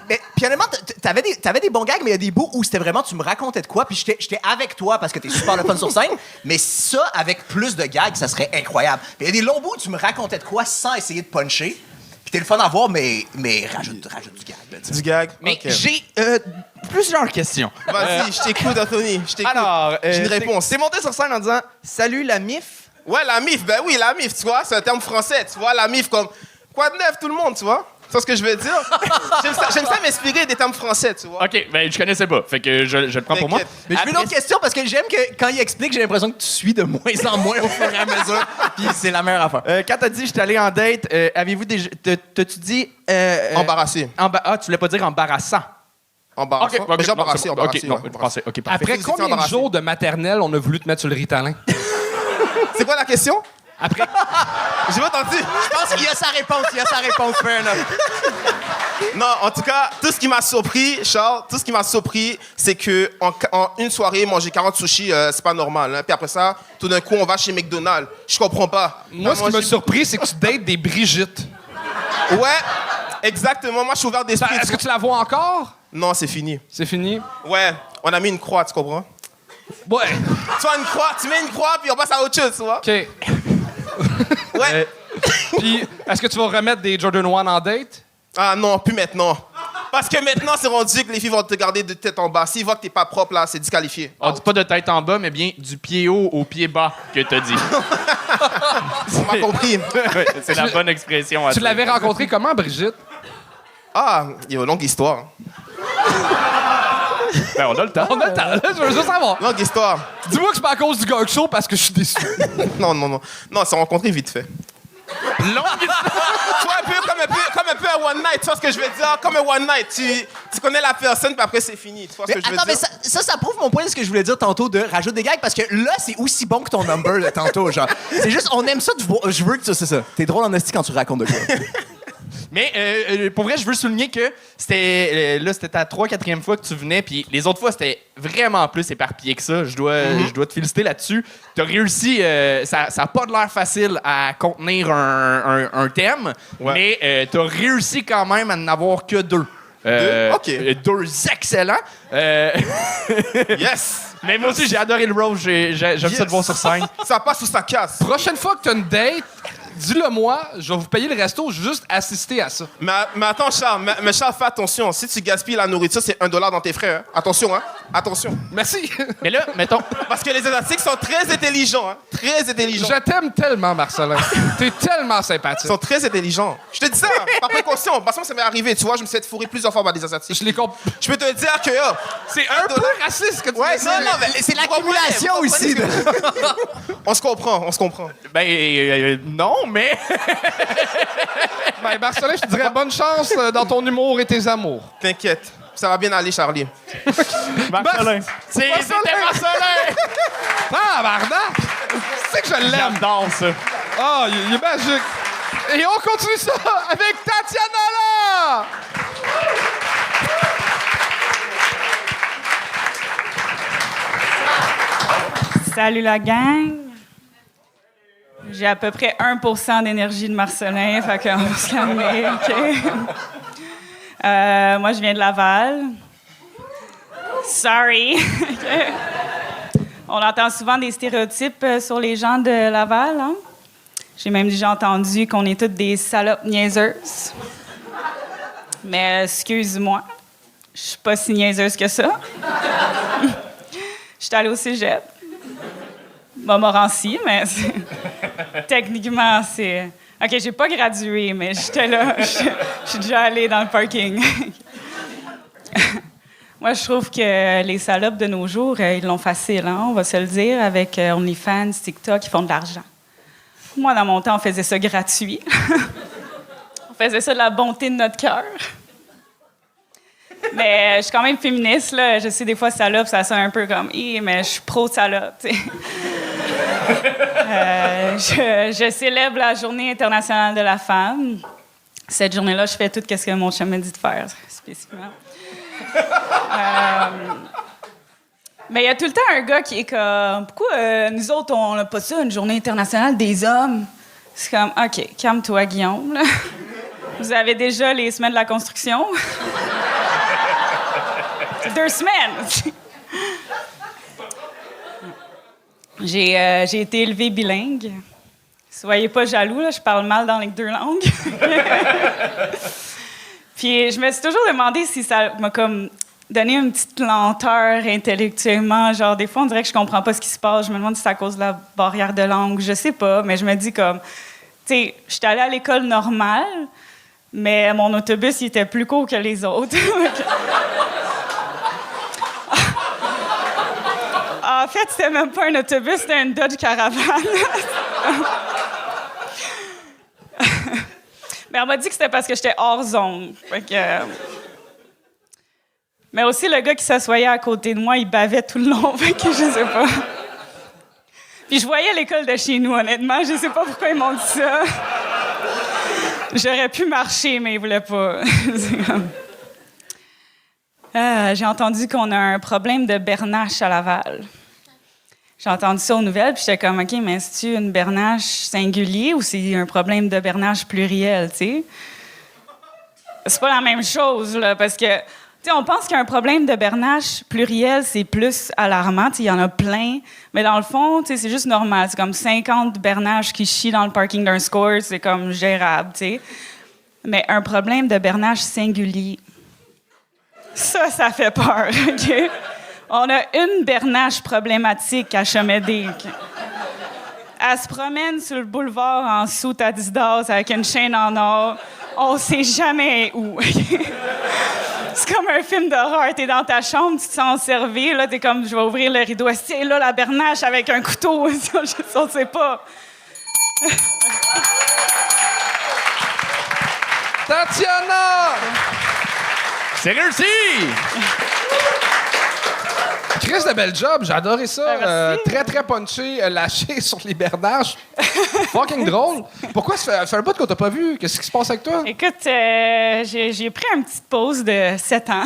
Speaker 2: honnêtement, t'avais des bons gags, mais il y a des bouts où c'était vraiment, tu me racontais de quoi, puis j'étais avec toi parce que t'es super le fun sur scène. Mais ça, avec plus de gags, ça serait incroyable. Il y a des longs bouts où tu me racontais de quoi sans essayer de puncher. Puis t'es le fun à voir, mais rajoute du gag. Là,
Speaker 6: Du gag.
Speaker 3: Mais
Speaker 6: Ok.
Speaker 3: j'ai plusieurs questions.
Speaker 6: Vas-y, je t'écoute, Anthony. Je t'écoute.
Speaker 3: Alors,
Speaker 6: j'ai une réponse.
Speaker 3: T'es monté sur scène en disant « Salut la MIF ».
Speaker 6: Ouais, la MIF, ben oui, la MIF, tu vois, c'est un terme français, tu vois, la MIF comme... Quoi de neuf, tout le monde, tu vois? C'est ce que je veux dire. J'aime ça m'inspirer des termes français, tu vois.
Speaker 3: OK, ben je connaissais pas. Fait que je le prends pour moi.
Speaker 6: T'inquiète.
Speaker 2: Mais je fais une autre question parce que j'aime que quand il explique, j'ai l'impression que tu suis de moins en moins au fur et à mesure. Puis c'est la meilleure affaire.
Speaker 3: Quand t'as dit « je suis allé en date », avez-vous déjà... T'as-tu dit...
Speaker 6: Embarrassé.
Speaker 3: Tu voulais pas dire embarrassant.
Speaker 6: Embarrassant.
Speaker 3: OK,
Speaker 6: Mais j'ai embarrassé,
Speaker 3: OK,
Speaker 6: embarrassé.
Speaker 3: non,
Speaker 6: ouais,
Speaker 3: français. OK, parfait.
Speaker 1: Après
Speaker 6: Fait que vous étiez
Speaker 1: combien de
Speaker 6: embarrassé.
Speaker 1: jours de maternelle on a voulu te mettre sur le Ritalin?
Speaker 6: C'est quoi la question?
Speaker 1: Après,
Speaker 6: J'ai pas entendu.
Speaker 2: Je pense qu'il y a sa réponse, fair enough.
Speaker 6: Non, en tout cas, tout ce qui m'a surpris, Charles, c'est que en une soirée, manger 40 sushis, c'est pas normal. Hein. Puis après ça, tout d'un coup, on va chez McDonald's. Je comprends pas.
Speaker 1: moi, ce qui m'a surpris, c'est que tu dates des Brigitte.
Speaker 6: Ouais, exactement. Moi, je suis ouvert d'esprit.
Speaker 1: Est-ce que tu la vois encore?
Speaker 6: Non, c'est fini.
Speaker 1: C'est fini?
Speaker 6: Ouais, on a mis une croix, tu comprends?
Speaker 1: Ouais.
Speaker 6: Tu vois, une croix, tu mets une croix, puis on passe à autre chose, tu vois?
Speaker 1: OK.
Speaker 6: Ouais.
Speaker 1: Puis, est-ce que tu vas remettre des Jordan 1 en date?
Speaker 6: Ah non, plus maintenant. Parce que maintenant, c'est rendu que les filles vont te garder de tête en bas. S'ils voient que t'es pas propre, là, c'est disqualifié.
Speaker 3: On dit pas de tête en bas, mais bien du pied haut au pied bas que t'as dit.
Speaker 6: On m'a compris.
Speaker 3: Ouais, c'est la bonne expression. à
Speaker 1: Tu
Speaker 3: dire.
Speaker 1: l'avais rencontrée comment, Brigitte?
Speaker 6: Ah, il y a une longue histoire.
Speaker 3: Ben, on a le temps.
Speaker 1: On a le temps, là, je veux juste savoir.
Speaker 6: Longue histoire.
Speaker 1: Dis-moi que c'est pas à cause du gang show parce que je suis déçu.
Speaker 6: Non. Non, on s'est rencontrés vite fait.
Speaker 3: Longue histoire.
Speaker 6: Tu vois, comme un peu un one night, tu vois ce que je veux dire? Comme un one night. Tu connais la personne, puis après, c'est fini. Tu vois ce que je veux
Speaker 2: Attends,
Speaker 6: dire?
Speaker 2: mais ça prouve mon point de ce que je voulais dire tantôt de rajoute des gags parce que là, c'est aussi bon que ton number là, tantôt, genre. C'est juste, on aime ça de voir. Je veux que c'est ça. T'es drôle en esti quand tu racontes de quoi.
Speaker 3: Mais pour vrai, je veux souligner que c'était ta 3e, 4e fois que tu venais, puis les autres fois, c'était vraiment plus éparpillé que ça. Je dois te féliciter là-dessus. Tu as réussi, ça n'a pas de l'air facile à contenir un thème,
Speaker 6: Ouais.
Speaker 3: mais tu as réussi quand même à n'avoir que 2.
Speaker 6: OK.
Speaker 3: 2 excellents.
Speaker 6: Yes!
Speaker 3: Mais moi aussi, j'ai adoré le rose. J'aime ça te voir sur scène.
Speaker 6: Ça passe ou ça casse.
Speaker 1: Prochaine fois que tu as une date, dis-le moi, je vais vous payer le resto, je vais juste assister à ça.
Speaker 6: Mais attends, Charles, mais Charles, fais attention. Si tu gaspilles la nourriture, c'est $1 dans tes frais. Hein. Attention, hein. Attention.
Speaker 1: Merci.
Speaker 3: Mais là, mettons...
Speaker 6: Parce que les Asiatiques sont très intelligents, hein. Très intelligents.
Speaker 1: Je t'aime tellement, Marcelin. T'es tellement
Speaker 6: Ils
Speaker 1: sympathique.
Speaker 6: sont très intelligents. Je te dis ça, par précaution. Parce que ça m'est arrivé, tu vois, je me suis fait fourrer plusieurs fois par des Asiatiques.
Speaker 1: Je les comprends.
Speaker 6: Je peux te dire que,
Speaker 1: C'est un peu raciste ce que tu
Speaker 6: Ouais,
Speaker 1: dis.
Speaker 6: non, mais
Speaker 2: C'est l'accumulation aussi.
Speaker 6: On se comprend.
Speaker 3: Ben, non, mais...
Speaker 1: Ben, Marcelin, je te dirais bonne chance dans ton humour et tes amours.
Speaker 6: T'inquiète. Ça va bien aller, Charlie.
Speaker 3: Marcelin. C'était Marcelin!
Speaker 1: Ah, bardac! C'est que je l'aime.
Speaker 3: J'adore ça.
Speaker 1: Ah, il est magique. Et on continue ça avec Tatiana là!
Speaker 7: Salut la gang! J'ai à peu près 1% d'énergie de Marcelin, fait qu'on va se calmer, OK? Moi, je viens de Laval. Sorry! OK? On entend souvent des stéréotypes sur les gens de Laval, hein? J'ai même déjà entendu qu'on est toutes des salopes niaiseuses. Mais excuse-moi, je suis pas si niaiseuse que ça. Je suis allée au cégep. Montmorency, mais techniquement, c'est... OK, j'ai pas gradué, mais j'étais là. Je suis déjà allée dans le parking. Moi, je trouve que les salopes de nos jours, ils l'ont facile, hein? On va se le dire, avec OnlyFans, TikTok, ils font de l'argent. Moi, dans mon temps, on faisait ça gratuit. On faisait ça de la bonté de notre cœur. Mais je suis quand même féministe, là. Je sais, des fois, salope, ça sonne un peu comme « mais je suis pro-salope », tu sais. Je célèbre la Journée internationale de la femme. Cette journée-là, je fais tout ce que mon chum m'a dit de faire, spécifiquement. Mais il y a tout le temps un gars qui est comme « Pourquoi nous autres, on n'a pas ça, une Journée internationale des hommes? » C'est comme « OK, calme-toi, Guillaume. Là. Vous avez déjà les semaines de la construction? » 2 semaines! J'ai été élevée bilingue. Soyez pas jaloux, là, je parle mal dans les 2 langues. Puis je me suis toujours demandé si ça m'a comme donné une petite lenteur intellectuellement. Genre, des fois, on dirait que je comprends pas ce qui se passe. Je me demande si c'est à cause de la barrière de langue. Je sais pas, mais je me dis comme... sais, j'étais allée à l'école normale, mais mon autobus, il était plus court que les autres. En fait, c'était même pas un autobus, c'était une Dodge Caravan. Mais on m'a dit que c'était parce que j'étais hors zone. Fait que, mais aussi, le gars qui s'assoyait à côté de moi, il bavait tout le long. Fait que je sais pas. Puis je voyais l'école de chez nous, honnêtement. Je sais pas pourquoi ils m'ont dit ça. J'aurais pu marcher, mais ils voulaient pas. J'ai entendu qu'on a un problème de bernache à Laval. J'ai entendu ça aux nouvelles, puis j'étais comme, OK, mais c'est-tu une bernache singulier ou c'est un problème de bernache pluriel, tu sais? C'est pas la même chose, là, parce que, tu sais, on pense qu'un problème de bernache pluriel, c'est plus alarmant, tu sais, il y en a plein, mais dans le fond, tu sais, c'est juste normal. C'est comme 50 bernaches qui chient dans le parking d'un score, c'est comme gérable, tu sais. Mais un problème de bernache singulier, ça fait peur, OK? On a une bernache problématique à Chemédé. Elle se promène sur le boulevard en soute Adidas avec une chaîne en or. On sait jamais où. C'est comme un film d'horreur. T'es dans ta chambre, tu te sens servi. Là, t'es comme, je vais ouvrir le rideau. C'est là la bernache avec un couteau. On sait pas.
Speaker 1: Tatiana!
Speaker 3: C'est réussi!
Speaker 1: Chris, de bel job, j'ai adoré ça.
Speaker 7: Merci.
Speaker 1: Très, très punché, lâché sur les bernaches. Fucking drôle. Pourquoi ça fait un bout qu'on t'a pas vu? Qu'est-ce qui se passe avec toi?
Speaker 7: Écoute, j'ai pris une petite pause de 7 ans.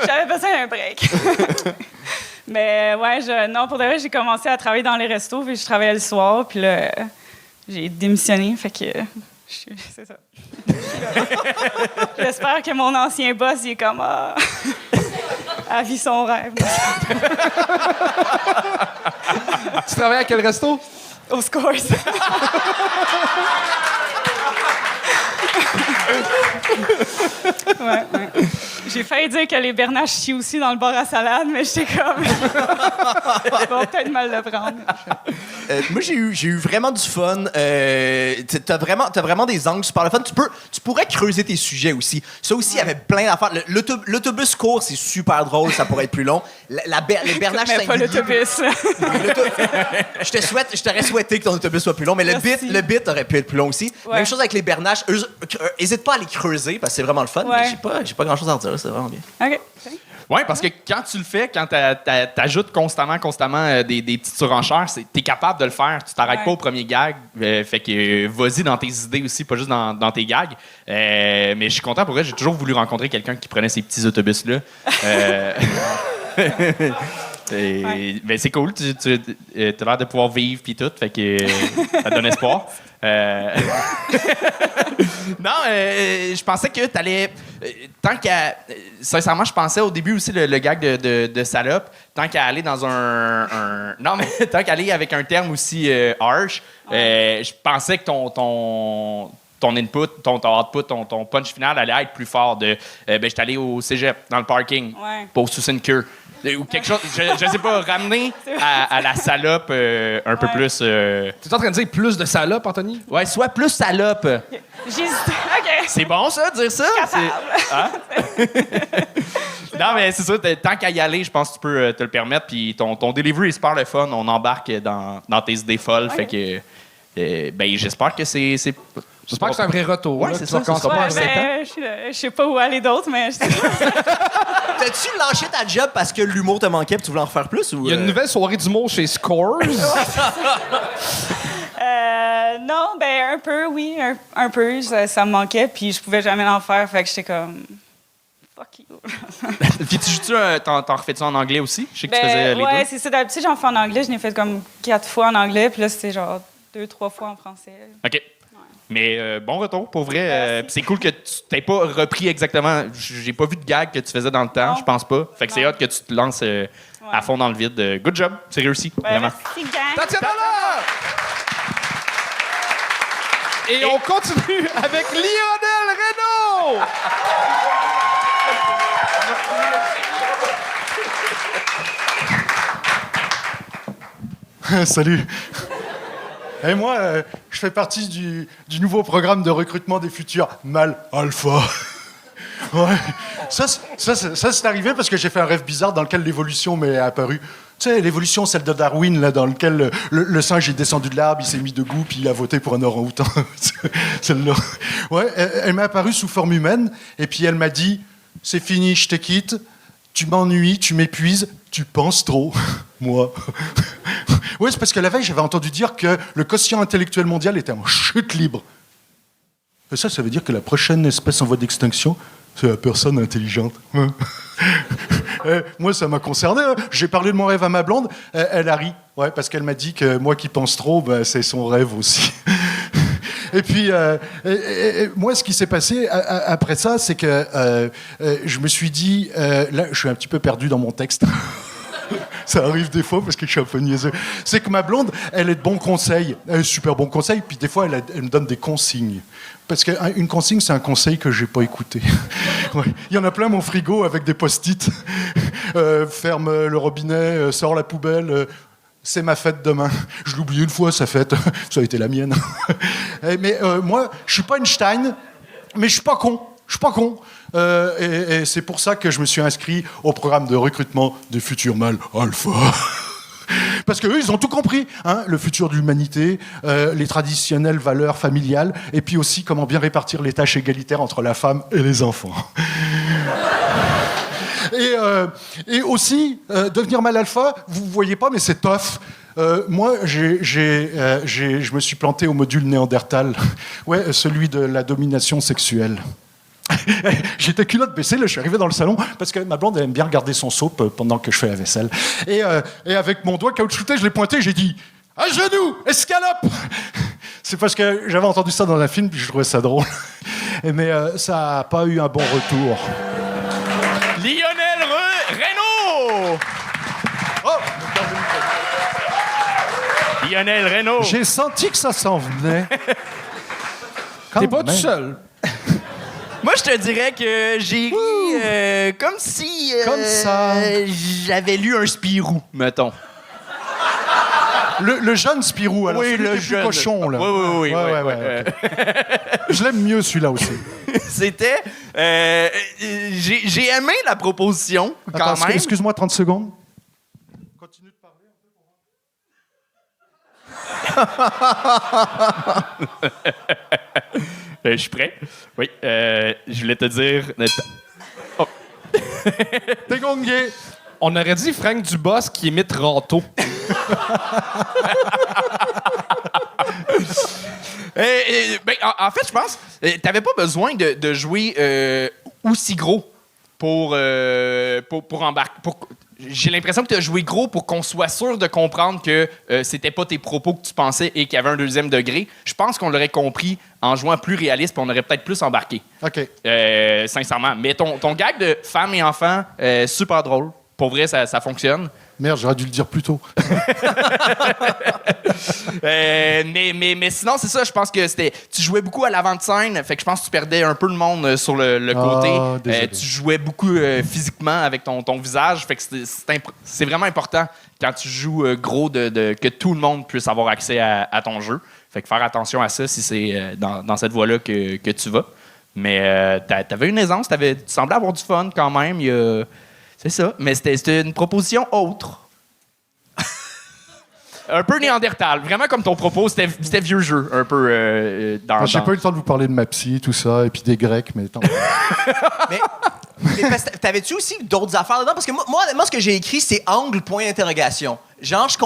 Speaker 7: J'avais besoin d'un break. Mais ouais, non, pour de vrai, j'ai commencé à travailler dans les restos, puis je travaillais le soir, puis là, j'ai démissionné, fait que c'est ça. J'espère que mon ancien boss, il est comme elle vit son rêve.
Speaker 1: Tu travailles à quel resto?
Speaker 7: Au Scores. Ouais. J'ai failli dire que les bernaches chient aussi dans le bar à salade, mais j'étais comme... Je vais peut-être mal le prendre.
Speaker 2: Moi, j'ai eu vraiment du fun. T'as vraiment des angles super le fun. Tu pourrais creuser tes sujets aussi. Ça aussi, il y avait plein d'affaires. L'autobus court, c'est super drôle. Ça pourrait être plus long. Les bernaches
Speaker 7: Mais pas
Speaker 2: singuliers...
Speaker 7: l'autobus.
Speaker 2: Je t'aurais souhaité que ton autobus soit plus long, mais
Speaker 7: Merci.
Speaker 2: le bit aurait pu être plus long aussi.
Speaker 7: Ouais.
Speaker 2: Même chose avec les bernaches. Hésite pas à les creuser parce que c'est vraiment le fun.
Speaker 7: Ouais.
Speaker 2: Mais j'ai pas grand-chose à en dire. C'est vraiment bien.
Speaker 7: OK.
Speaker 3: Oui, parce que quand tu le fais, quand t'ajoutes constamment des petites surenchères, t'es capable de le faire. Tu t'arrêtes
Speaker 7: Ouais.
Speaker 3: pas au premier gag. Fait que vas-y dans tes idées aussi, pas juste dans tes gags. Mais je suis content pour vrai. J'ai toujours voulu rencontrer quelqu'un qui prenait ces petits autobus-là. Ben, c'est cool. Tu as l'air de pouvoir vivre puis tout. Fait que ça donne espoir. Non, je pensais que t'allais... sincèrement, je pensais au début aussi le gag de salope, tant qu'à aller dans non, mais tant qu'à aller avec un terme aussi harsh, je pensais que ton input, ton output, ton punch final allait être plus fort de j'étais allé au cégep, dans le parking, pour sucer une queue. Ou quelque chose, je sais pas, ramener à la salope un peu plus...
Speaker 1: T'es en train de dire plus de salope, Anthony?
Speaker 3: Ouais, soit plus salope.
Speaker 7: J'ai hésité. OK.
Speaker 3: C'est bon, ça, de dire ça? Hein? Non, mais c'est ça. Tant qu'à y aller, je pense que tu peux te le permettre. Puis ton delivery est super le fun. On embarque dans tes idées folles. Fait que... j'espère que c'est...
Speaker 1: J'espère que c'est un vrai retour.
Speaker 3: Ouais,
Speaker 1: là.
Speaker 3: c'est
Speaker 1: Tu
Speaker 3: ça,
Speaker 1: vas commencer
Speaker 3: c'est
Speaker 1: par
Speaker 3: ça.
Speaker 1: un 7 ans.
Speaker 7: Je sais pas où aller d'autre, mais...
Speaker 2: T'as-tu lâché ta job parce que l'humour te manquait et tu voulais en refaire plus? Ou,
Speaker 1: Il y a une nouvelle soirée d'humour chez Scores.
Speaker 7: Non, un peu, oui. Un peu. Ça me manquait, puis je pouvais jamais l'en faire. Fait que j'étais comme... Fuck you.
Speaker 3: Puis tu joues-tu, t'en refais-tu en anglais aussi? Je sais que tu faisais les
Speaker 7: ouais,
Speaker 3: deux.
Speaker 7: c'est ça. D'habitude, j'en fais en anglais. Je l'ai fait comme 4 fois en anglais, puis là, c'était genre 2-3 fois en français.
Speaker 3: OK. Mais bon retour, pour vrai. Puis c'est cool que tu t'aies pas repris exactement... J'ai pas vu de gag que tu faisais dans le temps,
Speaker 7: Non.
Speaker 3: je pense pas. Fait que c'est hâte que tu te lances à fond dans le vide. Good job, c'est réussi, vraiment.
Speaker 7: Merci, gang.
Speaker 1: Tatiana là! Et on continue avec Lionel Renaud!
Speaker 8: Salut. Et moi, je fais partie du nouveau programme de recrutement des futurs mâles alpha. Ouais. Ça, c'est arrivé parce que j'ai fait un rêve bizarre dans lequel l'évolution m'est apparue. Tu sais, l'évolution, celle de Darwin, là, dans lequel le singe est descendu de l'arbre, il s'est mis debout, puis il a voté pour un orang-outan. Celle-là. Ouais, elle m'est apparue sous forme humaine, et puis elle m'a dit, c'est fini, je te quitte, tu m'ennuies, tu m'épuises, tu penses trop. Moi. Oui, c'est parce que la veille, j'avais entendu dire que le quotient intellectuel mondial était en chute libre. Et ça veut dire que la prochaine espèce en voie d'extinction, c'est la personne intelligente. Moi, ça m'a concerné. Hein. J'ai parlé de mon rêve à ma blonde. Elle a ri. Ouais, parce qu'elle m'a dit que moi qui pense trop, ben, c'est son rêve aussi. Et puis, moi, ce qui s'est passé après ça, c'est que je me suis dit... là, je suis un petit peu perdu dans mon texte. Ça arrive des fois parce que je suis un peu niaiseux. C'est que ma blonde, elle est de bons conseils. Elle est super bons conseils. Puis des fois, elle me donne des consignes. Parce qu'une consigne, c'est un conseil que j'ai pas écouté. Ouais. Il y en a plein, mon frigo, avec des post-it. Ferme le robinet, sors la poubelle. C'est ma fête demain. Je l'ai oublié une fois, sa fête. Ça a été la mienne. Mais moi, je suis pas Einstein, mais je suis pas con. Je suis pas con. Et c'est pour ça que je me suis inscrit au programme de recrutement des futurs mâles alpha. Parce qu'eux, ils ont tout compris. Hein, le futur de l'humanité, les traditionnelles valeurs familiales, et puis aussi comment bien répartir les tâches égalitaires entre la femme et les enfants. Et aussi, devenir mâle alpha, vous ne voyez pas, mais c'est tough. Moi, je me suis planté au module néandertal. Ouais, celui de la domination sexuelle. J'étais culotte baissée, là, je suis arrivé dans le salon parce que ma blonde elle aime bien regarder son soap pendant que je fais la vaisselle. Et avec mon doigt caoutchouté, je l'ai pointé, j'ai dit « À genoux, escalope !» C'est parce que j'avais entendu ça dans un film, puis je trouvais ça drôle. Mais ça n'a pas eu un bon retour.
Speaker 3: Lionel Reynaud!
Speaker 8: Oh!
Speaker 3: Lionel Reynaud!
Speaker 8: J'ai senti que ça s'en venait.
Speaker 1: T'es pas tout seul.
Speaker 3: Moi, je te dirais que j'ai ri comme si...
Speaker 8: Comme ça.
Speaker 3: J'avais lu un Spirou, mettons.
Speaker 8: Le jeune Spirou, alors
Speaker 3: Oui,
Speaker 8: celui
Speaker 3: le
Speaker 8: qui est
Speaker 3: jeune.
Speaker 8: plus cochon, là.
Speaker 3: Oui.
Speaker 8: Ouais. Je l'aime mieux, celui-là aussi.
Speaker 3: C'était... j'ai aimé la proposition, quand
Speaker 8: Attends,
Speaker 3: même.
Speaker 8: excuse-moi 30 secondes. Continue de parler un peu.
Speaker 3: Je suis prêt. Oui, je voulais te dire... Oh.
Speaker 8: T'es gongué.
Speaker 1: On aurait dit Frank Dubosc qui imite Ranto.
Speaker 3: En fait, je pense t'avais pas besoin de jouer aussi gros pour embarquer. J'ai l'impression que tu as joué gros pour qu'on soit sûr de comprendre que c'était pas tes propos que tu pensais et qu'il y avait un deuxième degré. Je pense qu'on l'aurait compris en jouant plus réaliste puis on aurait peut-être plus embarqué.
Speaker 8: OK.
Speaker 3: Sincèrement. Mais ton gag de femme et enfant, super drôle. Pour vrai, ça fonctionne.
Speaker 8: Merde, j'aurais dû le dire plus tôt.
Speaker 3: Mais sinon, c'est ça. Je pense que tu jouais beaucoup à l'avant de scène. Fait que je pense que tu perdais un peu le monde sur le côté. Tu jouais beaucoup physiquement avec ton visage. Fait que c'est vraiment important quand tu joues gros que tout le monde puisse avoir accès à ton jeu. Fait que faire attention à ça si c'est dans cette voie-là que tu vas. Mais t'avais une aisance. Tu semblais avoir du fun quand même. C'est ça. Mais c'était une proposition autre. Un peu néandertal. Vraiment comme ton propos, c'était vieux jeu. Un peu
Speaker 8: J'ai pas eu le temps de vous parler de ma psy, tout ça, et puis des Grecs, mais tant.
Speaker 2: Mais t'avais-tu aussi d'autres affaires dedans? Parce que moi, ce que j'ai écrit, c'est angle, point d'interrogation. Genre, je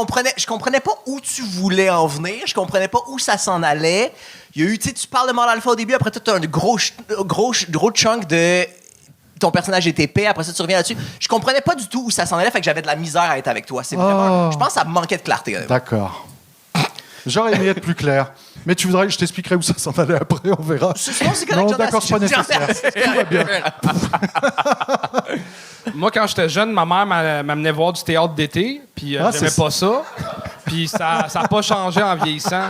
Speaker 2: comprenais pas où tu voulais en venir, je comprenais pas où ça s'en allait. Il y a eu, tu parles de mâle alpha au début, après, tu as un gros chunk de ton personnage est épais, après ça, tu reviens là-dessus. Je comprenais pas du tout où ça s'en allait, fait que j'avais de la misère à être avec toi. C'est vraiment... Je pense que ça me manquait de clarté.
Speaker 8: D'accord. J'aurais aimé être plus clair. Mais tu voudrais que je t'expliquerai où ça s'en allait après, on verra.
Speaker 2: Sinon, c'est correct,
Speaker 8: non, d'accord, c'est pas nécessaire. Tout va bien.
Speaker 1: Moi, quand j'étais jeune, ma mère m'amenait voir du théâtre d'été, puis j'aimais pas ça. Puis ça n'a pas changé en vieillissant.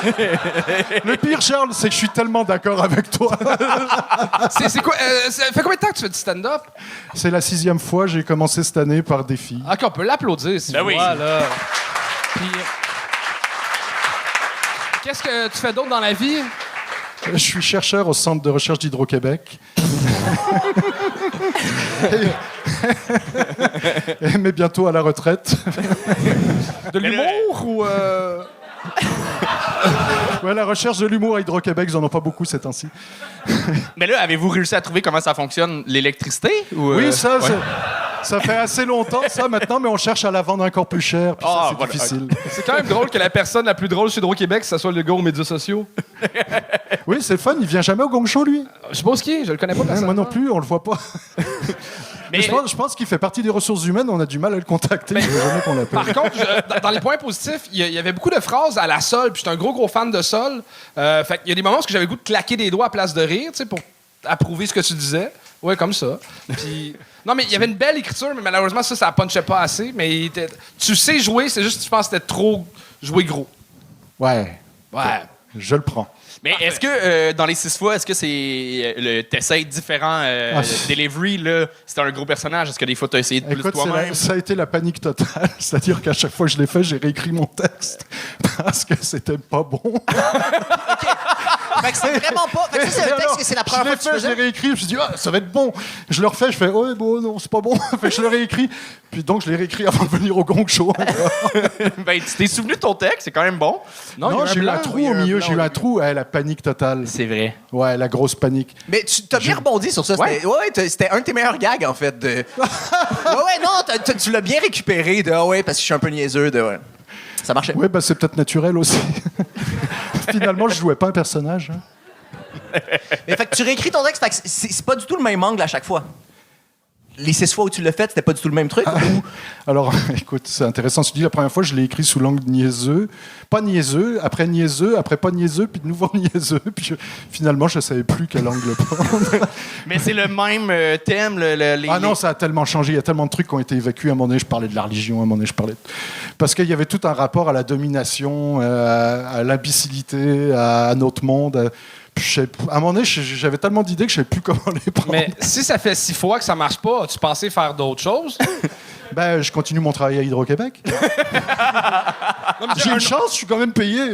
Speaker 8: Le pire, Charles, c'est que je suis tellement d'accord avec toi.
Speaker 1: C'est quoi? Ça fait combien de temps que tu fais du stand-up?
Speaker 8: C'est la 6e fois. J'ai commencé cette année par défi.
Speaker 1: OK, on peut l'applaudir si
Speaker 3: Ben
Speaker 1: tu
Speaker 3: oui.
Speaker 1: vois, là. Puis... Qu'est-ce que tu fais d'autre dans la vie?
Speaker 8: Je suis chercheur au Centre de recherche d'Hydro-Québec. Mais bientôt à la retraite.
Speaker 1: De l'humour ou...
Speaker 8: Ouais, la recherche de l'humour à Hydro-Québec, ils en ont pas beaucoup ces temps-ci.
Speaker 3: Mais là, avez-vous réussi à trouver comment ça fonctionne, l'électricité? Ou,
Speaker 8: Oui, ça,
Speaker 3: ouais.
Speaker 8: ça fait assez longtemps, ça, maintenant, mais on cherche à la vendre encore plus cher, puis ça, c'est
Speaker 3: voilà.
Speaker 8: difficile.
Speaker 1: C'est quand même drôle que la personne la plus drôle chez Hydro-Québec, ce soit le gars aux médias sociaux.
Speaker 8: Oui, c'est le fun, il vient jamais au Gong Show, lui.
Speaker 1: Je sais pas ce qui est, je le connais pas
Speaker 8: Moi
Speaker 1: personnellement.
Speaker 8: non plus, on le voit pas.
Speaker 3: Mais
Speaker 8: Je pense qu'il fait partie des ressources humaines, on a du mal à le contacter, il veut jamais qu'on l'appelle.
Speaker 1: Par contre, dans les points positifs, il y avait beaucoup de phrases à la Sol, puis j'étais un gros fan de Sol. Fait qu'il y a des moments où j'avais le goût de claquer des doigts à place de rire, tu sais, pour approuver ce que tu disais. Ouais, comme ça. Puis... Non, mais il y avait une belle écriture, mais malheureusement, ça punchait pas assez. Mais tu sais jouer, c'est juste que tu penses que c'était trop joué gros.
Speaker 8: Ouais,
Speaker 1: Ouais.
Speaker 8: je le prends.
Speaker 3: Mais est-ce que dans les 6 fois, est-ce que c'est t'essayes différents delivery là? C'était un gros personnage. Est-ce que des fois t'as essayé de plus
Speaker 8: Écoute,
Speaker 3: toi-même?
Speaker 8: ça a été la panique totale. C'est-à-dire qu'à chaque fois que je l'ai fait, j'ai réécrit mon texte parce que c'était pas bon.
Speaker 2: Fait que c'est vraiment pas. Fait que ça, c'est un texte que c'est la première fois que tu
Speaker 8: Je l'ai
Speaker 2: faisais.
Speaker 8: réécrit, je me suis dit, ça va être bon. Je le refais, je fais, ouais, bon, non, c'est pas bon. Fait que je le réécris. Puis donc, je l'ai réécrit avant de venir au Gong Show.
Speaker 3: Ben, tu t'es souvenu de ton texte, c'est quand même bon.
Speaker 8: Non, j'ai eu un trou au milieu, j'ai eu un trou. La panique totale.
Speaker 3: C'est vrai.
Speaker 8: Ouais, la grosse panique.
Speaker 2: Mais tu t'as bien rebondi sur ça.
Speaker 3: Ouais.
Speaker 2: C'était un de tes meilleurs gags, en fait. Non, tu l'as bien récupéré de parce que je suis un peu niaiseux. Ça marchait.
Speaker 8: Oui, bah, c'est peut-être naturel aussi. Finalement, je jouais pas un personnage. Hein.
Speaker 2: Mais fait que tu réécris ton texte, fait que c'est pas du tout le même angle à chaque fois. Les 6 fois où tu l'as fait, c'était pas du tout le même truc? Ou...
Speaker 8: Alors, écoute, c'est intéressant. Tu dis, la première fois, je l'ai écrit sous l'angle niaiseux. Pas niaiseux, après pas niaiseux, puis de nouveau niaiseux. Puis finalement, je savais plus quel angle prendre.
Speaker 3: Mais c'est le même thème.
Speaker 8: Non, ça a tellement changé. Il y a tellement de trucs qui ont été évacués. À un moment donné, je parlais de la religion. À un moment donné, je parlais... Parce qu'il y avait tout un rapport à la domination, à l'imbécilité, à notre monde. À un moment donné, j'avais tellement d'idées que je ne savais plus comment les prendre.
Speaker 1: Mais si ça fait 6 fois que ça marche pas, as-tu pensé faire d'autres choses?
Speaker 8: Ben, je continue mon travail à Hydro-Québec. J'ai une chance, je suis quand même payé.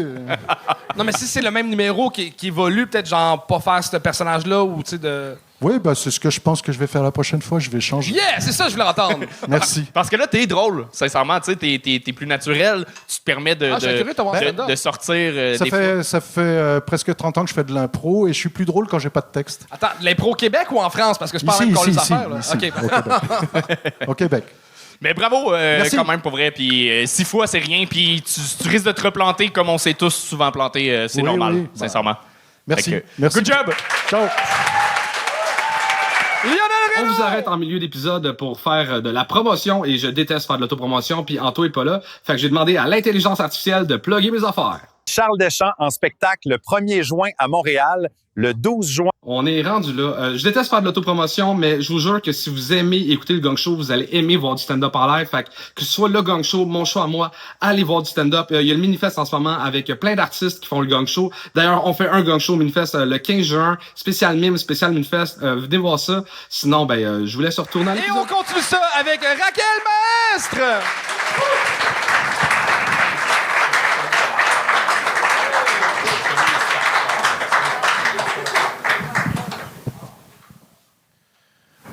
Speaker 1: Non, mais si c'est le même numéro qui évolue, peut-être genre pas faire ce personnage-là ou tu sais de...
Speaker 8: Oui, ben, c'est ce que je pense que je vais faire la prochaine fois. Je vais changer.
Speaker 1: Yeah! C'est ça que je voulais entendre.
Speaker 8: Merci.
Speaker 3: Parce que là, t'es drôle, sincèrement. Tu sais, t'es plus naturel. Tu te permets
Speaker 1: je suis curieux de te voir stand-up.
Speaker 3: de sortir
Speaker 8: Ça
Speaker 3: des fois.
Speaker 8: fait presque 30 ans que je fais de l'impro et je suis plus drôle quand j'ai pas de texte.
Speaker 1: Attends, l'impro au Québec ou en France? Parce que c'est pas la même qu'on les affaires. Là.
Speaker 8: ici,
Speaker 1: OK.
Speaker 8: au Québec. Au Québec.
Speaker 3: Mais bravo,
Speaker 8: Merci.
Speaker 3: quand même, pour vrai. Puis 6 fois, c'est rien. Puis tu risques de te replanter comme on s'est tous souvent planté. C'est
Speaker 8: Oui,
Speaker 3: normal,
Speaker 8: oui.
Speaker 3: sincèrement.
Speaker 8: Merci.
Speaker 3: Fait que,
Speaker 8: Merci.
Speaker 3: Good job!
Speaker 8: Ciao.
Speaker 1: On vous arrête en milieu d'épisode pour faire de la promotion et je déteste faire de l'autopromotion puis Anto est pas là. Fait que j'ai demandé à l'intelligence artificielle de plugger mes affaires.
Speaker 9: Charles Deschamps en spectacle le 1er juin à Montréal, le 12 juin.
Speaker 1: On est rendu là. Je déteste faire de l'autopromotion, mais je vous jure que si vous aimez écouter le Gong Show, vous allez aimer voir du stand-up en live. Fait que ce soit le Gong Show, mon show à moi, allez voir du stand-up. Il y a le Minifest en ce moment avec plein d'artistes qui font le Gong Show. D'ailleurs, on fait un Gong Show Minifest le 15 juin, spécial mime, spécial Minifest. Venez voir ça. Sinon, je vous laisse retourner à
Speaker 3: Et
Speaker 1: l'épisode.
Speaker 3: on continue ça avec Raquel Maestre!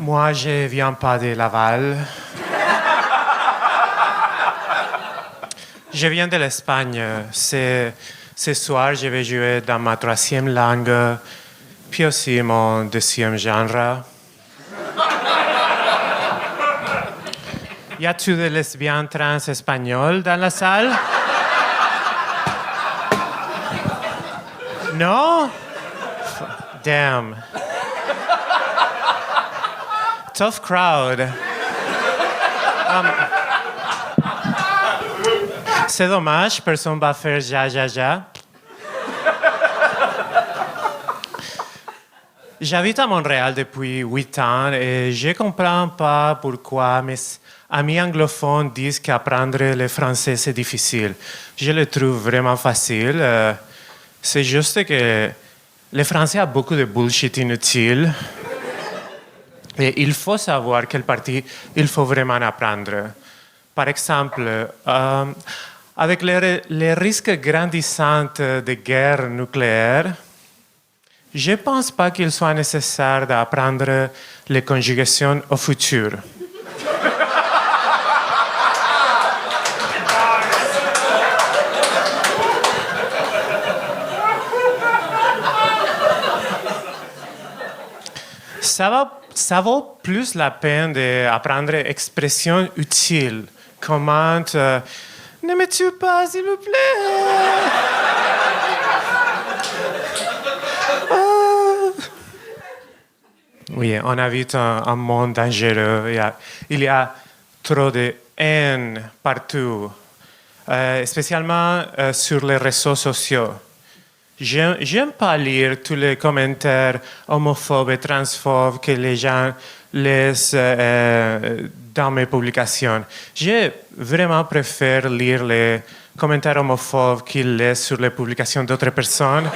Speaker 10: Moi, je viens pas de Laval. Je viens de l'Espagne. Ce soir, je vais jouer dans ma 3e langue, puis aussi mon 2e genre. Y a-t-il des lesbiennes trans espagnoles dans la salle? Non? Damn. Tough crowd. C'est dommage, personne va faire ja. J'habite à Montréal depuis 8 ans et je ne comprends pas pourquoi mes amis anglophones disent qu'apprendre le français c'est difficile. Je le trouve vraiment facile. C'est juste que le français a beaucoup de bullshit inutile. Et il faut savoir quelle partie il faut vraiment apprendre. Par exemple, avec les risques grandissants de guerre nucléaire, je ne pense pas qu'il soit nécessaire d'apprendre les conjugations au futur. Ça vaut plus la peine d'apprendre expressions utiles. Comment ne me tue pas, s'il vous plaît. Oui, on habite un monde dangereux. Il y a trop de haine partout, spécialement sur les réseaux sociaux. J'aime pas lire tous les commentaires homophobes et transphobes que les gens laissent dans mes publications. Je vraiment préfère lire les commentaires homophobes qu'ils laissent sur les publications d'autres personnes.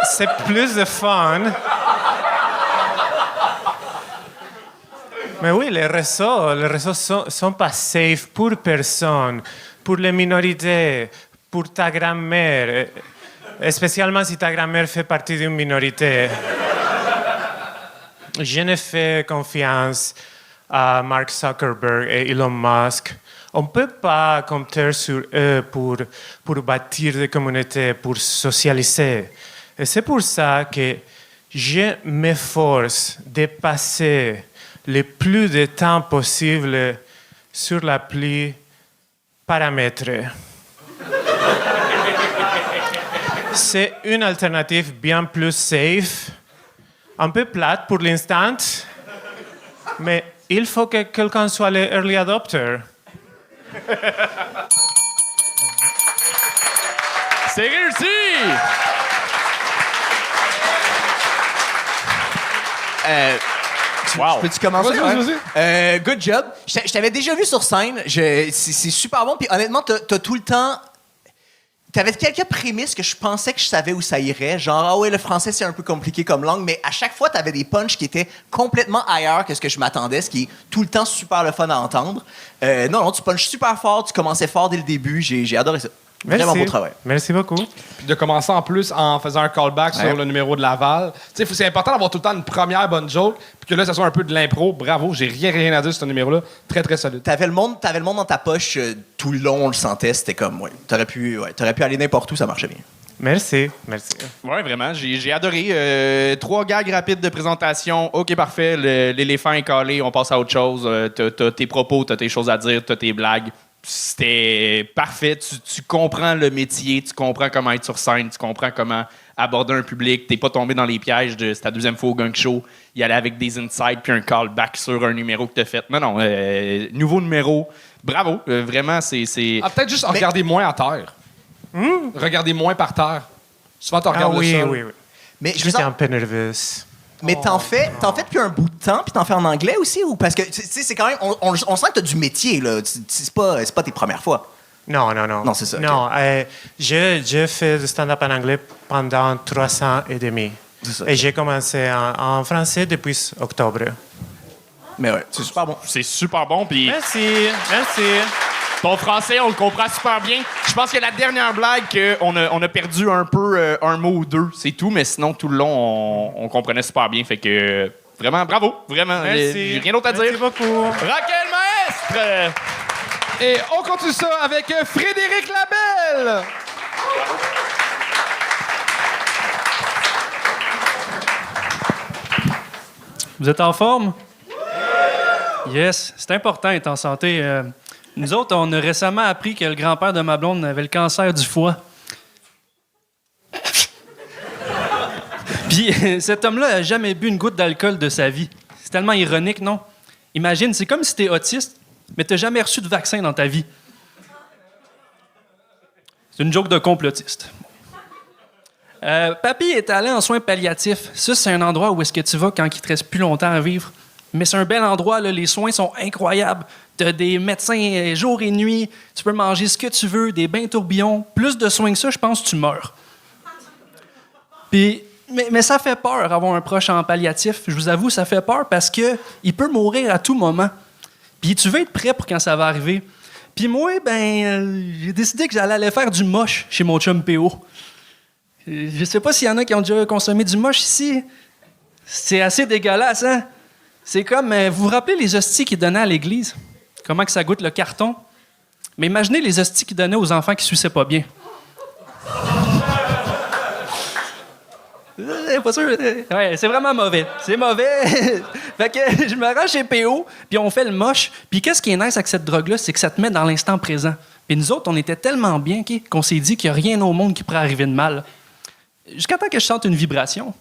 Speaker 10: C'est plus de fun. Mais oui, les réseaux sont pas safe pour personne, pour les minorités, pour ta grand-mère, spécialement si ta grand-mère fait partie d'une minorité. Je ne fais confiance à Mark Zuckerberg et Elon Musk. On ne peut pas compter sur eux pour bâtir des communautés, pour socialiser. Et c'est pour ça que je m'efforce de passer le plus de temps possible sur l'appli Paramètres. C'est une alternative bien plus safe, un peu plate pour l'instant, mais il faut que quelqu'un soit le early adopter.
Speaker 3: C'est réussi!
Speaker 2: Wow. Peux-tu commencer?
Speaker 1: Vas-y.
Speaker 2: Good job. Je t'avais déjà vu sur scène. C'est super bon. Puis honnêtement, t'as tout le temps... T'avais quelques prémices que je pensais que je savais où ça irait. Genre, ah ouais, le français, c'est un peu compliqué comme langue. Mais à chaque fois, t'avais des punchs qui étaient complètement ailleurs que ce que je m'attendais, ce qui est tout le temps super le fun à entendre. Non, tu punches super fort. Tu commençais fort dès le début. J'ai adoré ça.
Speaker 10: Merci.
Speaker 2: Vraiment beau travail.
Speaker 10: Merci beaucoup.
Speaker 1: Puis de commencer en plus en faisant un callback sur le numéro de Laval. Tu sais, c'est important d'avoir tout le temps une première bonne joke, puis que là, ça soit un peu de l'impro. Bravo, j'ai rien à dire sur ce numéro-là. Très, très solide.
Speaker 2: T'avais le monde dans ta poche tout le long, on le sentait. C'était comme, t'aurais pu aller n'importe où, ça marchait bien.
Speaker 10: Merci.
Speaker 3: Oui, vraiment, j'ai adoré. 3 gags rapides de présentation. OK, parfait. L'éléphant est calé, on passe à autre chose. T'as tes propos, t'as tes choses à dire, t'as tes blagues. C'était parfait. Tu comprends le métier, tu comprends comment être sur scène, tu comprends comment aborder un public. T'es pas tombé dans les pièges de c'est ta deuxième fois au Gang Show. Y aller avec des insights puis un callback sur un numéro que t'as fait. Non, nouveau numéro. Bravo. Vraiment, c'est...
Speaker 1: peut-être juste regarder moins à terre. Regardez moins par terre. Souvent, tu regardes le sol.
Speaker 10: Oui.
Speaker 2: Mais
Speaker 10: J'étais un peu nerveuse.
Speaker 2: Mais t'en fais depuis un bout de temps, puis t'en fais en anglais aussi, ou parce que tu sais, c'est quand même, on sent que t'as du métier là. C'est pas tes premières fois.
Speaker 10: Non.
Speaker 2: Non, c'est ça.
Speaker 10: Non, j'ai fait du stand-up en anglais pendant 3 ans et demi. Et j'ai commencé en français depuis octobre.
Speaker 2: Mais ouais, c'est super bon.
Speaker 3: C'est super bon, puis...
Speaker 10: Merci.
Speaker 3: Ton français, on le comprend super bien. Je pense que la dernière blague, on a perdu un peu un mot ou deux, c'est tout, mais sinon, tout le long, on comprenait super bien. Fait que, vraiment, bravo. Vraiment, j'ai rien d'autre à dire.
Speaker 10: Merci beaucoup.
Speaker 3: Raquel Maestre!
Speaker 1: Et on continue ça avec Frédéric Labelle!
Speaker 11: Vous êtes en forme? Yes, c'est important d'être en santé. Nous autres, on a récemment appris que le grand-père de ma blonde avait le cancer du foie. Puis cet homme-là n'a jamais bu une goutte d'alcool de sa vie. C'est tellement ironique, non? Imagine, c'est comme si t'es autiste, mais t'as jamais reçu de vaccin dans ta vie. C'est une joke de complotiste. Papy est allé en soins palliatifs. Ça, c'est un endroit où est-ce que tu vas quand il te reste plus longtemps à vivre. Mais c'est un bel endroit, là. Les soins sont incroyables. T'as des médecins jour et nuit. Tu peux manger ce que tu veux, des bains tourbillons. Plus de soins que ça, je pense que tu meurs. Puis, mais ça fait peur avoir un proche en palliatif. Je vous avoue, ça fait peur parce que il peut mourir à tout moment. Puis tu veux être prêt pour quand ça va arriver. Puis moi, j'ai décidé que j'allais aller faire du moche chez mon chum PO. Je sais pas s'il y en a qui ont déjà consommé du moche ici. C'est assez dégueulasse, hein? C'est comme, vous vous rappelez les hosties qu'ils donnaient à l'église? Comment que ça goûte le carton? Mais imaginez les hosties qu'ils donnaient aux enfants qui suçaient pas bien. Pas sûr. Ouais, c'est vraiment mauvais. C'est mauvais. Fait que je me rends chez PO, puis on fait le moche. Puis qu'est-ce qui est nice avec cette drogue-là, c'est que ça te met dans l'instant présent. Puis nous autres, on était tellement bien qu'on s'est dit qu'il n'y a rien au monde qui pourrait arriver de mal. Jusqu'à temps que je sente une vibration.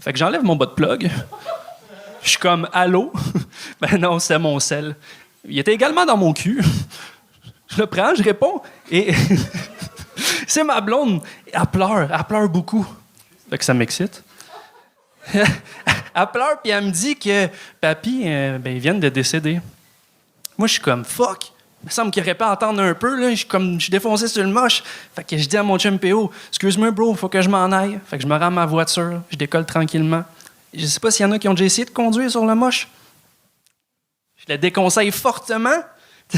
Speaker 11: Fait que j'enlève mon bas de plug. Je suis comme « Allô? » Ben non, c'est mon sel. Il était également dans mon cul. Je le prends, je réponds, et c'est ma blonde. Elle pleure beaucoup. Fait que ça m'excite. Elle pleure, puis elle me dit que papy, ils viennent de décéder. Moi, je suis comme « Fuck! » Il me semble qu'il aurait pas à attendre un peu, là. Je suis défoncé sur le moche. Fait que je dis à mon chum PO, « Excuse-moi, bro, faut que je m'en aille. » Fait que je me rends à ma voiture, je décolle tranquillement. Je sais pas s'il y en a qui ont déjà essayé de conduire sur le moche. Je le déconseille fortement.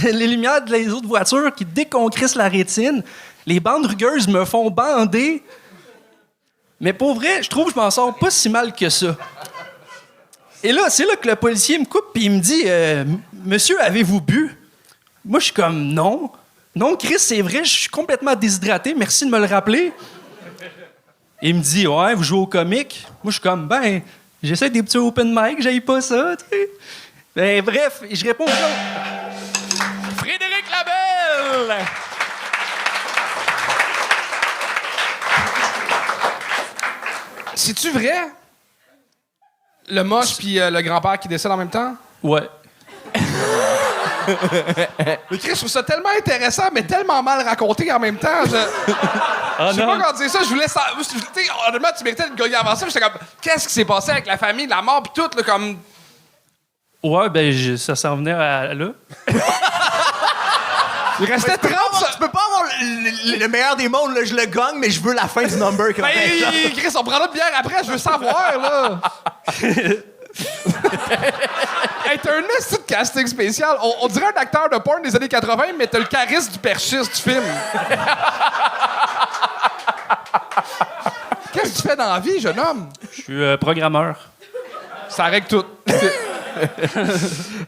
Speaker 11: Les lumières des autres voitures qui déconcrissent la rétine. Les bandes rugueuses me font bander. Mais pour vrai, je trouve que je m'en sors pas si mal que ça. Et là, c'est là que le policier me coupe et il me dit « Monsieur, avez-vous bu? » Moi, je suis comme « Non. Non, Chris, c'est vrai, je suis complètement déshydraté. Merci de me le rappeler. » Il me dit « Ouais, vous jouez au comique? » Moi, je suis comme « Ben, j'essaie des petits open mic, j'aille pas ça. » Ben, bref, je réponds «
Speaker 3: Frédéric Labelle!
Speaker 1: C'est-tu vrai? Le moche puis le grand-père qui décède en même temps?
Speaker 11: Ouais.
Speaker 1: Mais Chris, je trouve ça tellement intéressant, mais tellement mal raconté en même temps. Je sais pas comment dire ça. Je voulais savoir. Honnêtement, tu méritais de gagner avant ça. J'étais comme, qu'est-ce qui s'est passé avec la famille, la mort, puis tout, là, comme.
Speaker 11: Ouais, ça s'en venait à là.
Speaker 1: Il restait 30
Speaker 2: Tu peux pas avoir le meilleur des mondes, là, je le gagne, mais je veux la fin du number. Quand même.
Speaker 1: Chris, on prendra une bière après, je veux savoir, là. Hey, t'as un esti de casting spécial. On dirait un acteur de porn des années 80, mais t'as le charisme du perchiste du film. Qu'est-ce que tu fais dans la vie, jeune homme?
Speaker 11: Je suis programmeur.
Speaker 1: Ça règle tout.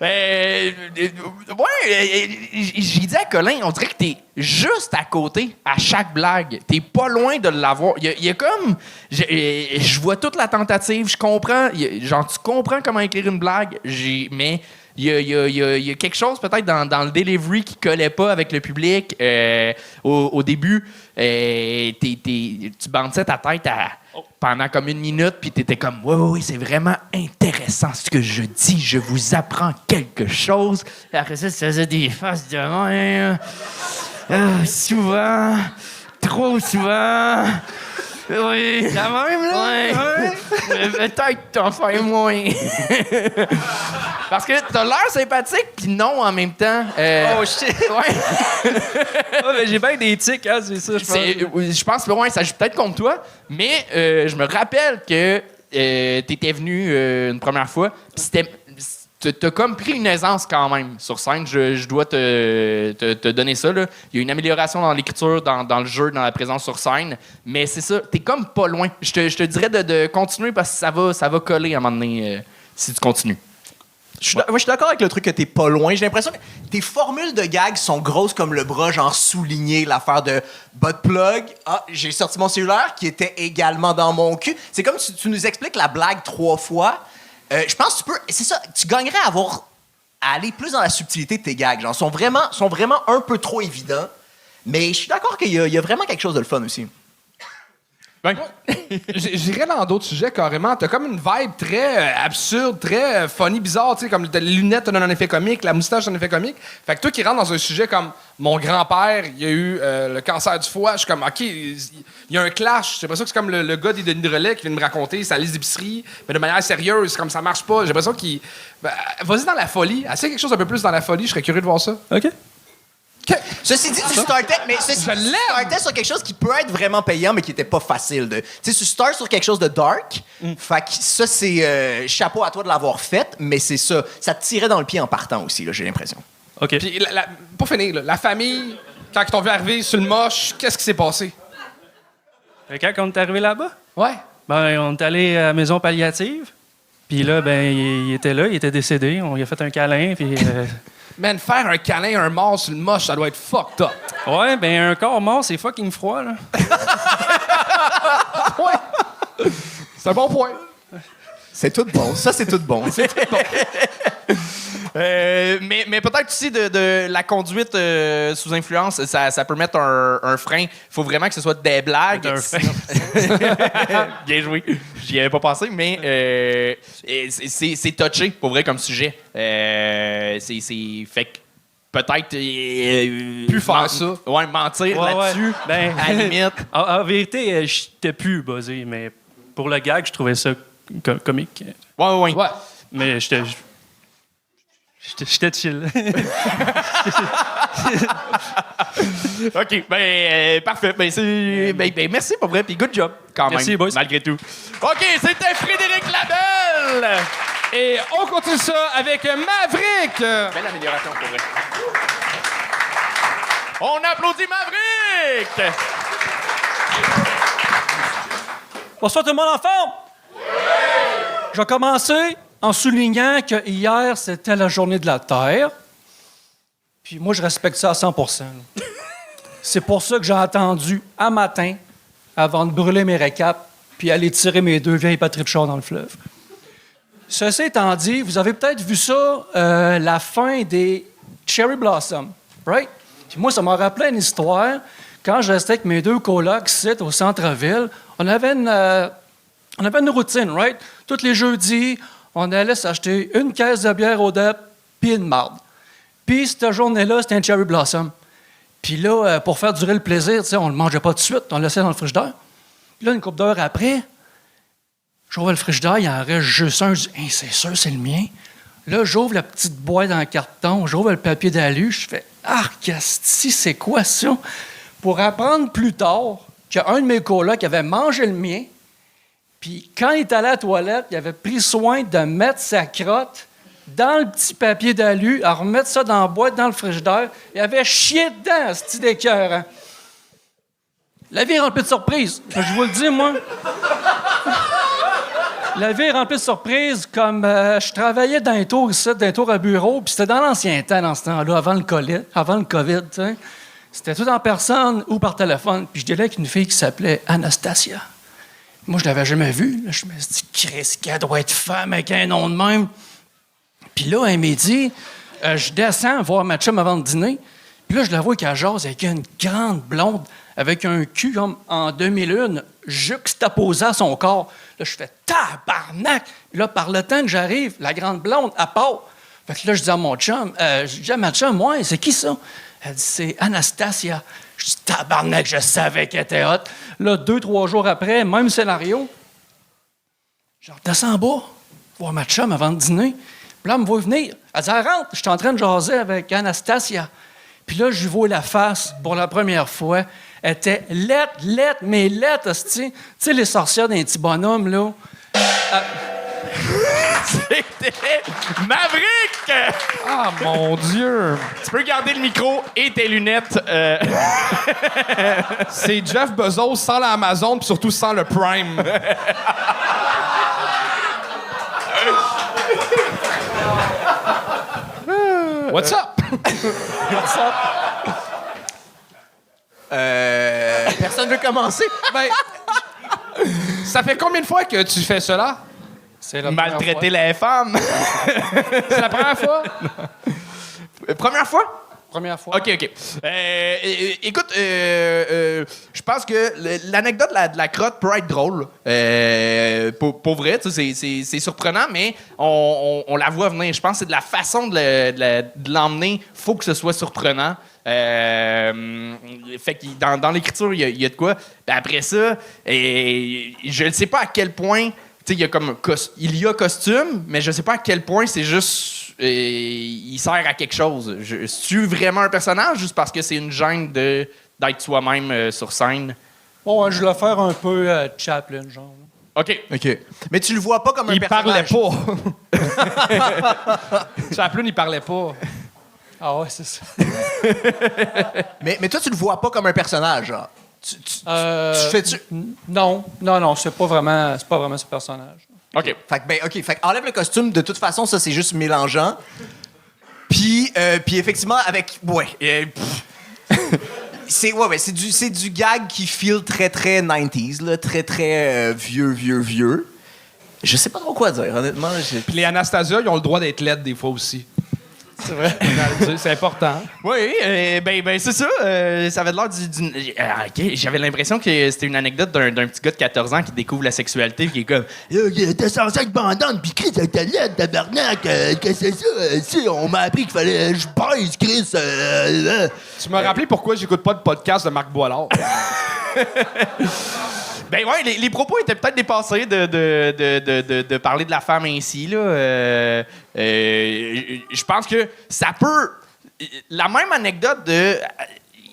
Speaker 3: J'ai dit à Colin, on dirait que t'es juste à côté à chaque blague. T'es pas loin de l'avoir. Il y a comme... Je vois toute la tentative, je comprends. Genre, tu comprends comment écrire une blague, mais... Il y a quelque chose peut-être dans le delivery qui collait pas avec le public. Au début, tu bandais ta tête pendant comme 1 minute, puis t'étais comme « Oui, c'est vraiment intéressant ce que je dis. Je vous apprends quelque chose. » Après ça, tu faisais des faces de main. Souvent. Trop souvent. Oui.
Speaker 11: Quand même, là?
Speaker 3: Ouais. Peut-être t'en fais moins. Parce que t'as l'air sympathique puis non en même temps.
Speaker 11: Oh shit!
Speaker 3: Ouais.
Speaker 11: J'ai bien des tics, hein, c'est ça, je pense.
Speaker 3: Je pense que ça joue peut-être contre toi, mais je me rappelle que t'étais venu une première fois, puis t'as comme pris une aisance quand même sur scène. Je dois te donner ça. Là. Il y a une amélioration dans l'écriture, dans le jeu, dans la présence sur scène. Mais c'est ça, t'es comme pas loin. Je te dirais de continuer parce que ça va coller à un moment donné si tu continues.
Speaker 2: Moi, je suis d'accord avec le truc que t'es pas loin. J'ai l'impression que tes formules de gags sont grosses comme le bras, genre souligné, l'affaire de butt plug. Ah, j'ai sorti mon cellulaire qui était également dans mon cul. C'est comme si tu nous expliques la blague 3 fois. Je pense que tu peux... C'est ça, tu gagnerais à aller plus dans la subtilité de tes gags. Genre, sont vraiment un peu trop évidents. Mais je suis d'accord qu'il y a vraiment quelque chose de le fun aussi.
Speaker 1: Ben, j'irais dans d'autres sujets carrément. T'as comme une vibe très absurde, très funny, bizarre. Tu sais, comme les lunettes ont un effet comique, la moustache a un effet comique. Fait que toi qui rentres dans un sujet comme mon grand-père, il a eu le cancer du foie, je suis comme, OK, il y a un clash. J'ai l'impression que c'est comme le gars des Denis de Relais qui vient de me raconter sa liste d'épicerie, mais de manière sérieuse, c'est comme ça marche pas. J'ai l'impression qu'il. Ben, vas-y dans la folie. Essaye quelque chose un peu plus dans la folie, je serais curieux de voir ça.
Speaker 11: OK.
Speaker 2: Ceci dit, tu startais, mais tu startais sur quelque chose qui peut être vraiment payant, mais qui était pas facile de. Tu sais, tu startes sur quelque chose de dark. Fait que ça, c'est chapeau à toi de l'avoir fait, mais c'est ça. Ça te tirait dans le pied en partant aussi, là, j'ai l'impression.
Speaker 11: OK.
Speaker 1: Puis, pour finir, là, la famille, quand ils t'ont vu arriver sur le moche, qu'est-ce qui s'est passé?
Speaker 11: Fait que quand on est arrivé là-bas,
Speaker 1: Ouais.
Speaker 11: ben, on est allé à la maison palliative. Puis là, ben, il était là, il était décédé. On lui a fait un câlin, puis...
Speaker 1: Man, faire un câlin à un mort sur le moche, ça doit être fucked up.
Speaker 11: Ouais, ben, un corps mort, c'est fucking froid, là.
Speaker 1: Ouais. C'est un bon point.
Speaker 2: C'est tout bon. Ça, c'est tout bon.
Speaker 3: Mais peut-être aussi de la conduite sous influence, ça peut mettre un frein. Il faut vraiment que ce soit des blagues. Bien joué. J'y avais pas pensé, mais c'est touché, pour vrai, comme sujet. C'est fait que peut-être...
Speaker 1: Plus faire ça.
Speaker 3: Ouais, mentir là-dessus,
Speaker 11: Ben,
Speaker 3: à la limite.
Speaker 11: en vérité, j'étais plus buzzé, mais pour le gag, je trouvais ça comique.
Speaker 3: Ouais.
Speaker 11: Mais j'étais chill.
Speaker 3: OK, parfait. Merci pour vrai, puis good job quand
Speaker 11: Merci,
Speaker 3: même,
Speaker 11: boys.
Speaker 3: malgré tout. OK, c'était Frédéric Labelle.
Speaker 1: Et on continue ça avec Maverick.
Speaker 3: Belle amélioration pour vrai. On applaudit Maverick.
Speaker 12: Bonsoir tout le monde en forme? Je vais commencer en soulignant que hier, c'était la journée de la Terre. Puis moi, je respecte ça à 100%. là. C'est pour ça que j'ai attendu à matin avant de brûler mes récaps puis aller tirer mes 2 vieilles batteries de char dans le fleuve. Ceci étant dit, vous avez peut-être vu ça, la fin des Cherry Blossom, right? Puis moi, ça m'a rappelé une histoire. Quand je restais avec mes 2 colocs ici, au centre-ville, on avait une routine, right? Tous les jeudis, on allait s'acheter une caisse de bière au DEP puis une marde. Puis cette journée-là, c'était un Cherry Blossom. Puis là, pour faire durer le plaisir, on ne le mangeait pas tout de suite, on le laissait dans le frigidaire. Puis là, une couple d'heures après, j'ouvre le frigidaire, il en reste juste un. Je dis, hey, c'est sûr, c'est le mien. Là, j'ouvre la petite boîte en carton, j'ouvre le papier d'alu, je fais, Casti, c'est quoi ça? Pour apprendre plus tard qu'un de mes colocs avait mangé le mien, puis quand il est allé à la toilette, il avait pris soin de mettre sa crotte dans le petit papier d'alu, à remettre ça dans la boîte, dans le frigidaire. Il avait chié dedans, ce petit d'écœurant. La vie est remplie de surprises. Je vous le dis, moi. La vie est remplie de surprises. Comme je travaillais dans un tour ici, dans un tour à bureau, puis c'était dans l'ancien temps, dans ce temps-là, avant le COVID, tu sais. C'était tout en personne ou par téléphone. Puis je délais avec une fille qui s'appelait Anastasia. Moi, je l'avais jamais vue. Là, je me suis dit, Chris, qu'elle doit être femme avec un nom de même. Puis là, un midi, je descends voir ma chum avant de dîner. Puis là, je la vois qu'elle jase avec une grande blonde, avec un cul comme en 2001, juxtaposé à son corps. Là, je fais tabarnak! Puis là, par le temps que j'arrive, la grande blonde, elle part. Fait que là, je dis à mon chum, je dis à ma chum, ouais, c'est qui ça? Elle dit, c'est Anastasia. Je dis, tabarnak, je savais qu'elle était hot. Là, 2-3 jours après, même scénario. Je redescends en bas, voir ma chum avant de dîner. Puis là, elle me voit venir. Elle dit, elle rentre. Je suis en train de jaser avec Anastasia. Puis là, je lui vois la face pour la première fois. Elle était laite, mais laite, hostie. Tu sais, les sorcières d'un petit bonhomme, là.
Speaker 3: C'était Maverick!
Speaker 1: Ah, mon Dieu!
Speaker 3: Tu peux garder le micro et tes lunettes.
Speaker 1: C'est Jeff Bezos sans l'Amazon, puis surtout sans le Prime. What's up?
Speaker 2: What's up? Personne veut commencer?
Speaker 1: Ben, ça fait combien de fois que tu fais cela?
Speaker 11: C'est la
Speaker 3: Maltraiter les femmes.
Speaker 1: C'est la première fois?
Speaker 3: Première fois?
Speaker 11: Première fois.
Speaker 3: OK. Écoute, je pense que l'anecdote de la crotte peut être drôle. Pour vrai, c'est surprenant, mais on la voit venir. Je pense que c'est de la façon de l'emmener. Il faut que ce soit surprenant. Fait que dans l'écriture, il y a de quoi. Puis après ça, je ne sais pas à quel point... Il y a costume, mais je sais pas à quel point c'est juste il sert à quelque chose? C'est-tu vraiment un personnage juste parce que c'est une gêne d'être soi-même sur scène?
Speaker 12: Bon, je vais faire un peu Chaplin, genre.
Speaker 3: OK.
Speaker 2: Mais tu le vois pas comme un
Speaker 1: Il parlait
Speaker 2: personnage.
Speaker 1: pas. Chaplin, il parlait pas.
Speaker 12: Ah ouais, c'est ça.
Speaker 2: Mais toi, tu le vois pas comme un personnage, genre. Tu fais-tu...
Speaker 12: Non, c'est pas vraiment ce personnage.
Speaker 3: OK.
Speaker 2: Fait que enlève le costume, de toute façon, ça, c'est juste mélangeant. Puis effectivement, avec... c'est du gag qui feel très, très 90s, là, très, très vieux. Je sais pas trop quoi dire, honnêtement.
Speaker 1: Puis les Anastasia, ils ont le droit d'être laides des fois aussi.
Speaker 3: C'est vrai.
Speaker 1: C'est important.
Speaker 3: Oui, ben c'est ça. Ça avait l'air OK, j'avais l'impression que c'était une anecdote d'un petit gars de 14 ans qui découvre la sexualité, qui est comme
Speaker 13: T'as 105 bandanes, pis Chris, t'as l'aide, tabarnak. Qu'est-ce que c'est ça? Si, on m'a appris qu'il fallait que je baise, Chris.
Speaker 1: Tu m'as rappelé pourquoi j'écoute pas de podcast de Marc Boilard.
Speaker 3: Ben ouais, les propos étaient peut-être dépassés de parler de la femme ainsi, là. Je pense que ça peut... La même anecdote de...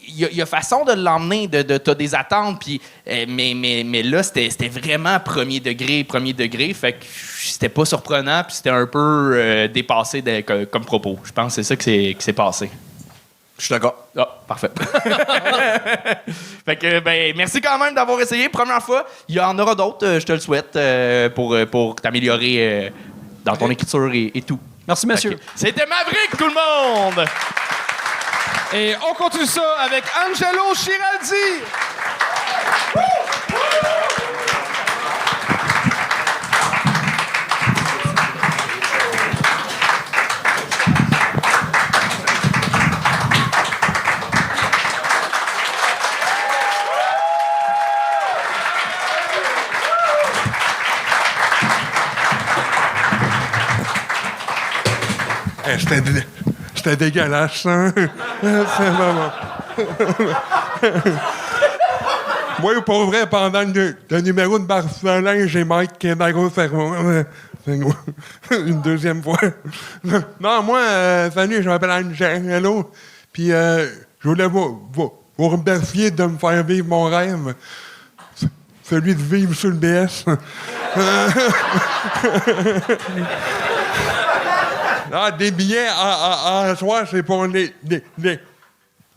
Speaker 3: Il y a façon de l'emmener, t'as des attentes, puis... mais là, c'était vraiment premier degré, fait que c'était pas surprenant, puis c'était un peu dépassé comme propos. Je pense que c'est ça qui s'est passé.
Speaker 2: Je suis d'accord.
Speaker 3: Ah, parfait. Fait que, ben, merci quand même d'avoir essayé. Première fois, il y en aura d'autres, je te le souhaite, pour t'améliorer dans ton écriture et tout.
Speaker 12: Merci, monsieur.
Speaker 3: C'était Maverick, tout le monde!
Speaker 1: Et on continue ça avec Angelo Chiraldi.
Speaker 14: C'était dégueulasse, hein? C'est vraiment... Moi, pour vrai, pendant le numéro de Barcelone, j'ai Mike Kenaro Ferro. Une deuxième fois. Non, moi, salut, je m'appelle Angelo. Puis, je voulais vous remercier de me faire vivre mon rêve. Celui de vivre sur le BS. Ah, des billets en soir, c'est pour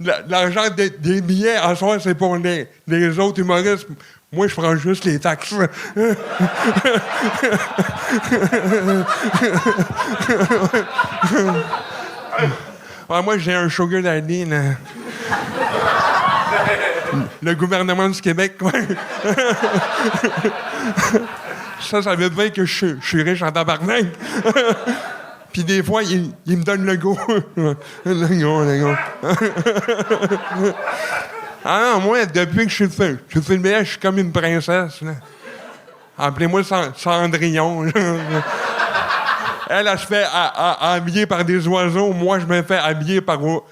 Speaker 14: l'argent des billets en soir, c'est pour les autres humoristes. Moi, je prends juste les taxes. Moi, j'ai un sugar daddy, là. Le gouvernement du Québec, quoi. Ça veut dire que je suis riche en tabarnak. Puis des fois, il me donne le go. Le go. Ah non, moi, depuis que je suis filmé, je suis comme une princesse. Là. Appelez-moi Cendrillon. Elle se fait habiller par des oiseaux. Moi, je me fais habiller par vos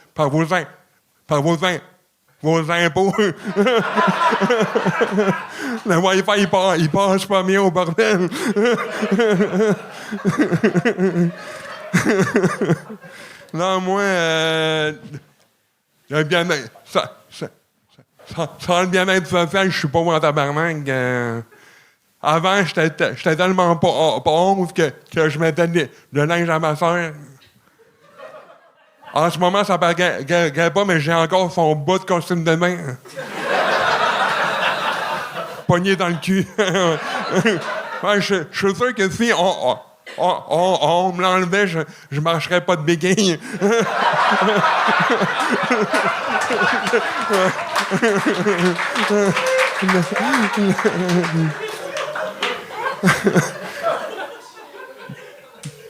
Speaker 14: impôts. Le Wi-Fi, il passe pas bien au bordel. Non, moi, le bien-être, sans le bien-être social, je suis pas en tabarnak. Avant, j'étais tellement pauvre que je mettais de linge à ma soeur. En ce moment, ça paraît pas, mais j'ai encore son bout de costume de bain. Pogné dans le cul. Ouais, je suis sûr que si on me l'enlevait, je marcherais pas de béquille.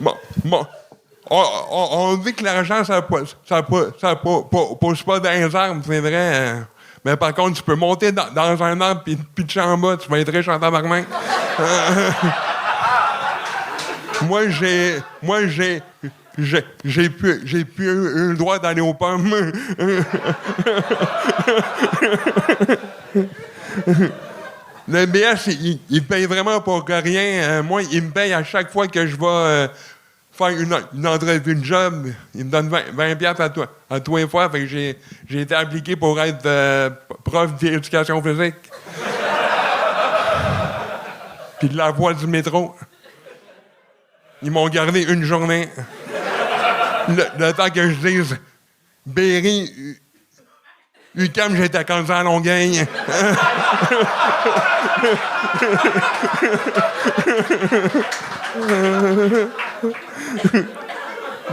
Speaker 14: Bon. On dit que l'argent, ça pousse pas dans les arbres, c'est vrai. Mais par contre, tu peux monter dans un arbre puis pitcher en bas, tu vas être riche en tabarnak. Moi, j'ai plus eu le droit d'aller aux pommes. Le BS, il paye vraiment pour rien. Moi, il me paye à chaque fois que je vais faire une entrevue de job. Il me donne 20 piastres à tous les fois. Fait que j'ai été appliqué pour être prof d'éducation physique. Puis de la voie du métro. Ils m'ont gardé une journée. Le temps que je dise Berry, UQAM, j'étais comme ça à Longueuil.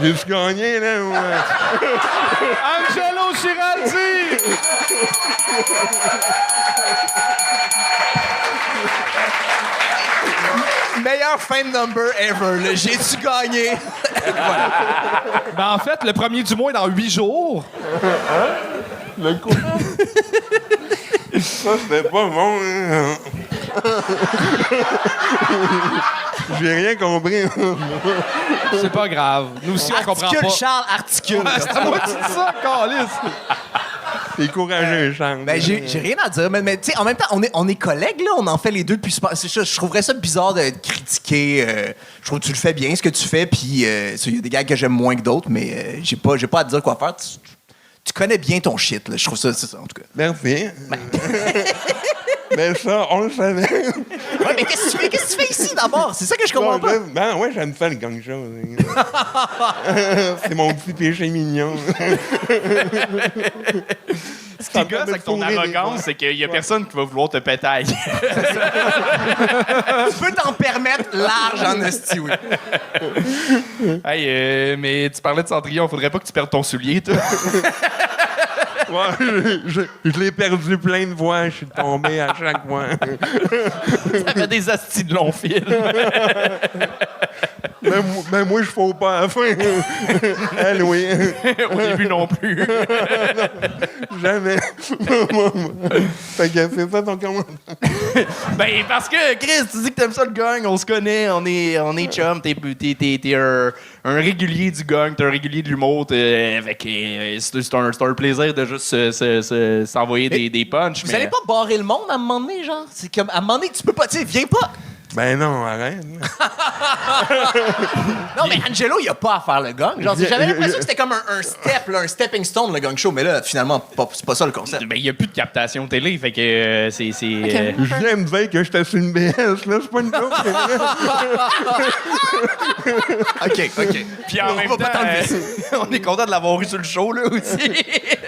Speaker 14: J'ai-tu gagné, là?
Speaker 2: Angelo Giraldi! Meilleur fin de number ever, là. J'ai-tu gagné? Voilà.
Speaker 15: Ben, en fait, le premier du mois est dans 8 jours.
Speaker 14: Le coup. Ça, c'était pas bon. Hein? J'ai rien compris.
Speaker 15: C'est pas grave. Nous aussi, on comprend pas.
Speaker 2: Charles, articule.
Speaker 15: Ouais, c'est à moi qui dis ça, câlisse.
Speaker 14: T'es courageux, Charles.
Speaker 2: Ben, j'ai rien à dire, mais tu sais, en même temps, on est collègues, là, on en fait les deux depuis super... Je trouverais ça bizarre de critiquer. Je trouve que tu le fais bien, ce que tu fais, puis il y a des gars que j'aime moins que d'autres, mais j'ai pas à te dire quoi faire. Tu connais bien ton shit, là. Je trouve ça, c'est ça, en tout cas.
Speaker 14: Merci. Mais ça, on le savait.
Speaker 2: Ouais, mais qu'est-ce que tu fais ici, d'abord? C'est ça que je comprends pas.
Speaker 14: Ben, ouais, j'aime ça, le gang show. C'est mon petit péché mignon.
Speaker 3: Ce qui gosse avec ton arrogance, c'est qu'il y a personne qui va vouloir te péter à la gueule.
Speaker 2: Tu peux t'en permettre large en esti, oui.
Speaker 3: Hey, mais tu parlais de Cendrillon, faudrait pas que tu perdes ton soulier, toi.
Speaker 14: Ouais, je l'ai perdu plein de fois, je suis tombé à chaque fois.
Speaker 3: Ça fait des astis de long fil.
Speaker 14: Mais moi, je fais pas à la fin. Elle, oui.
Speaker 3: Au début non plus.
Speaker 14: Non, jamais. Fait que c'est ça ton commentaire.
Speaker 3: Ben, parce que, Chris, tu dis que t'aimes ça le gang, on se connaît, on est chum, t'es un régulier du gang, t'es un régulier de l'humour, c'est un plaisir de juste s'envoyer des punchs.
Speaker 2: Vous allez pas barrer le monde à un moment donné, genre? C'est comme, à un moment donné, tu peux pas, tu sais, viens pas.
Speaker 14: Ben non, arrête.
Speaker 2: Non, mais Angelo, il a pas à faire le gang. Genre, j'avais l'impression que c'était comme un step, là, un stepping stone, le gang show, mais là, finalement, c'est pas ça le concept.
Speaker 3: Ben, il y a plus de captation télé, fait que c'est...
Speaker 14: Je viens me dire que j'étais sur une BS, là, c'est pas une joke.
Speaker 2: OK.
Speaker 3: Puis en même temps, on est content de l'avoir eu sur le show, là, aussi.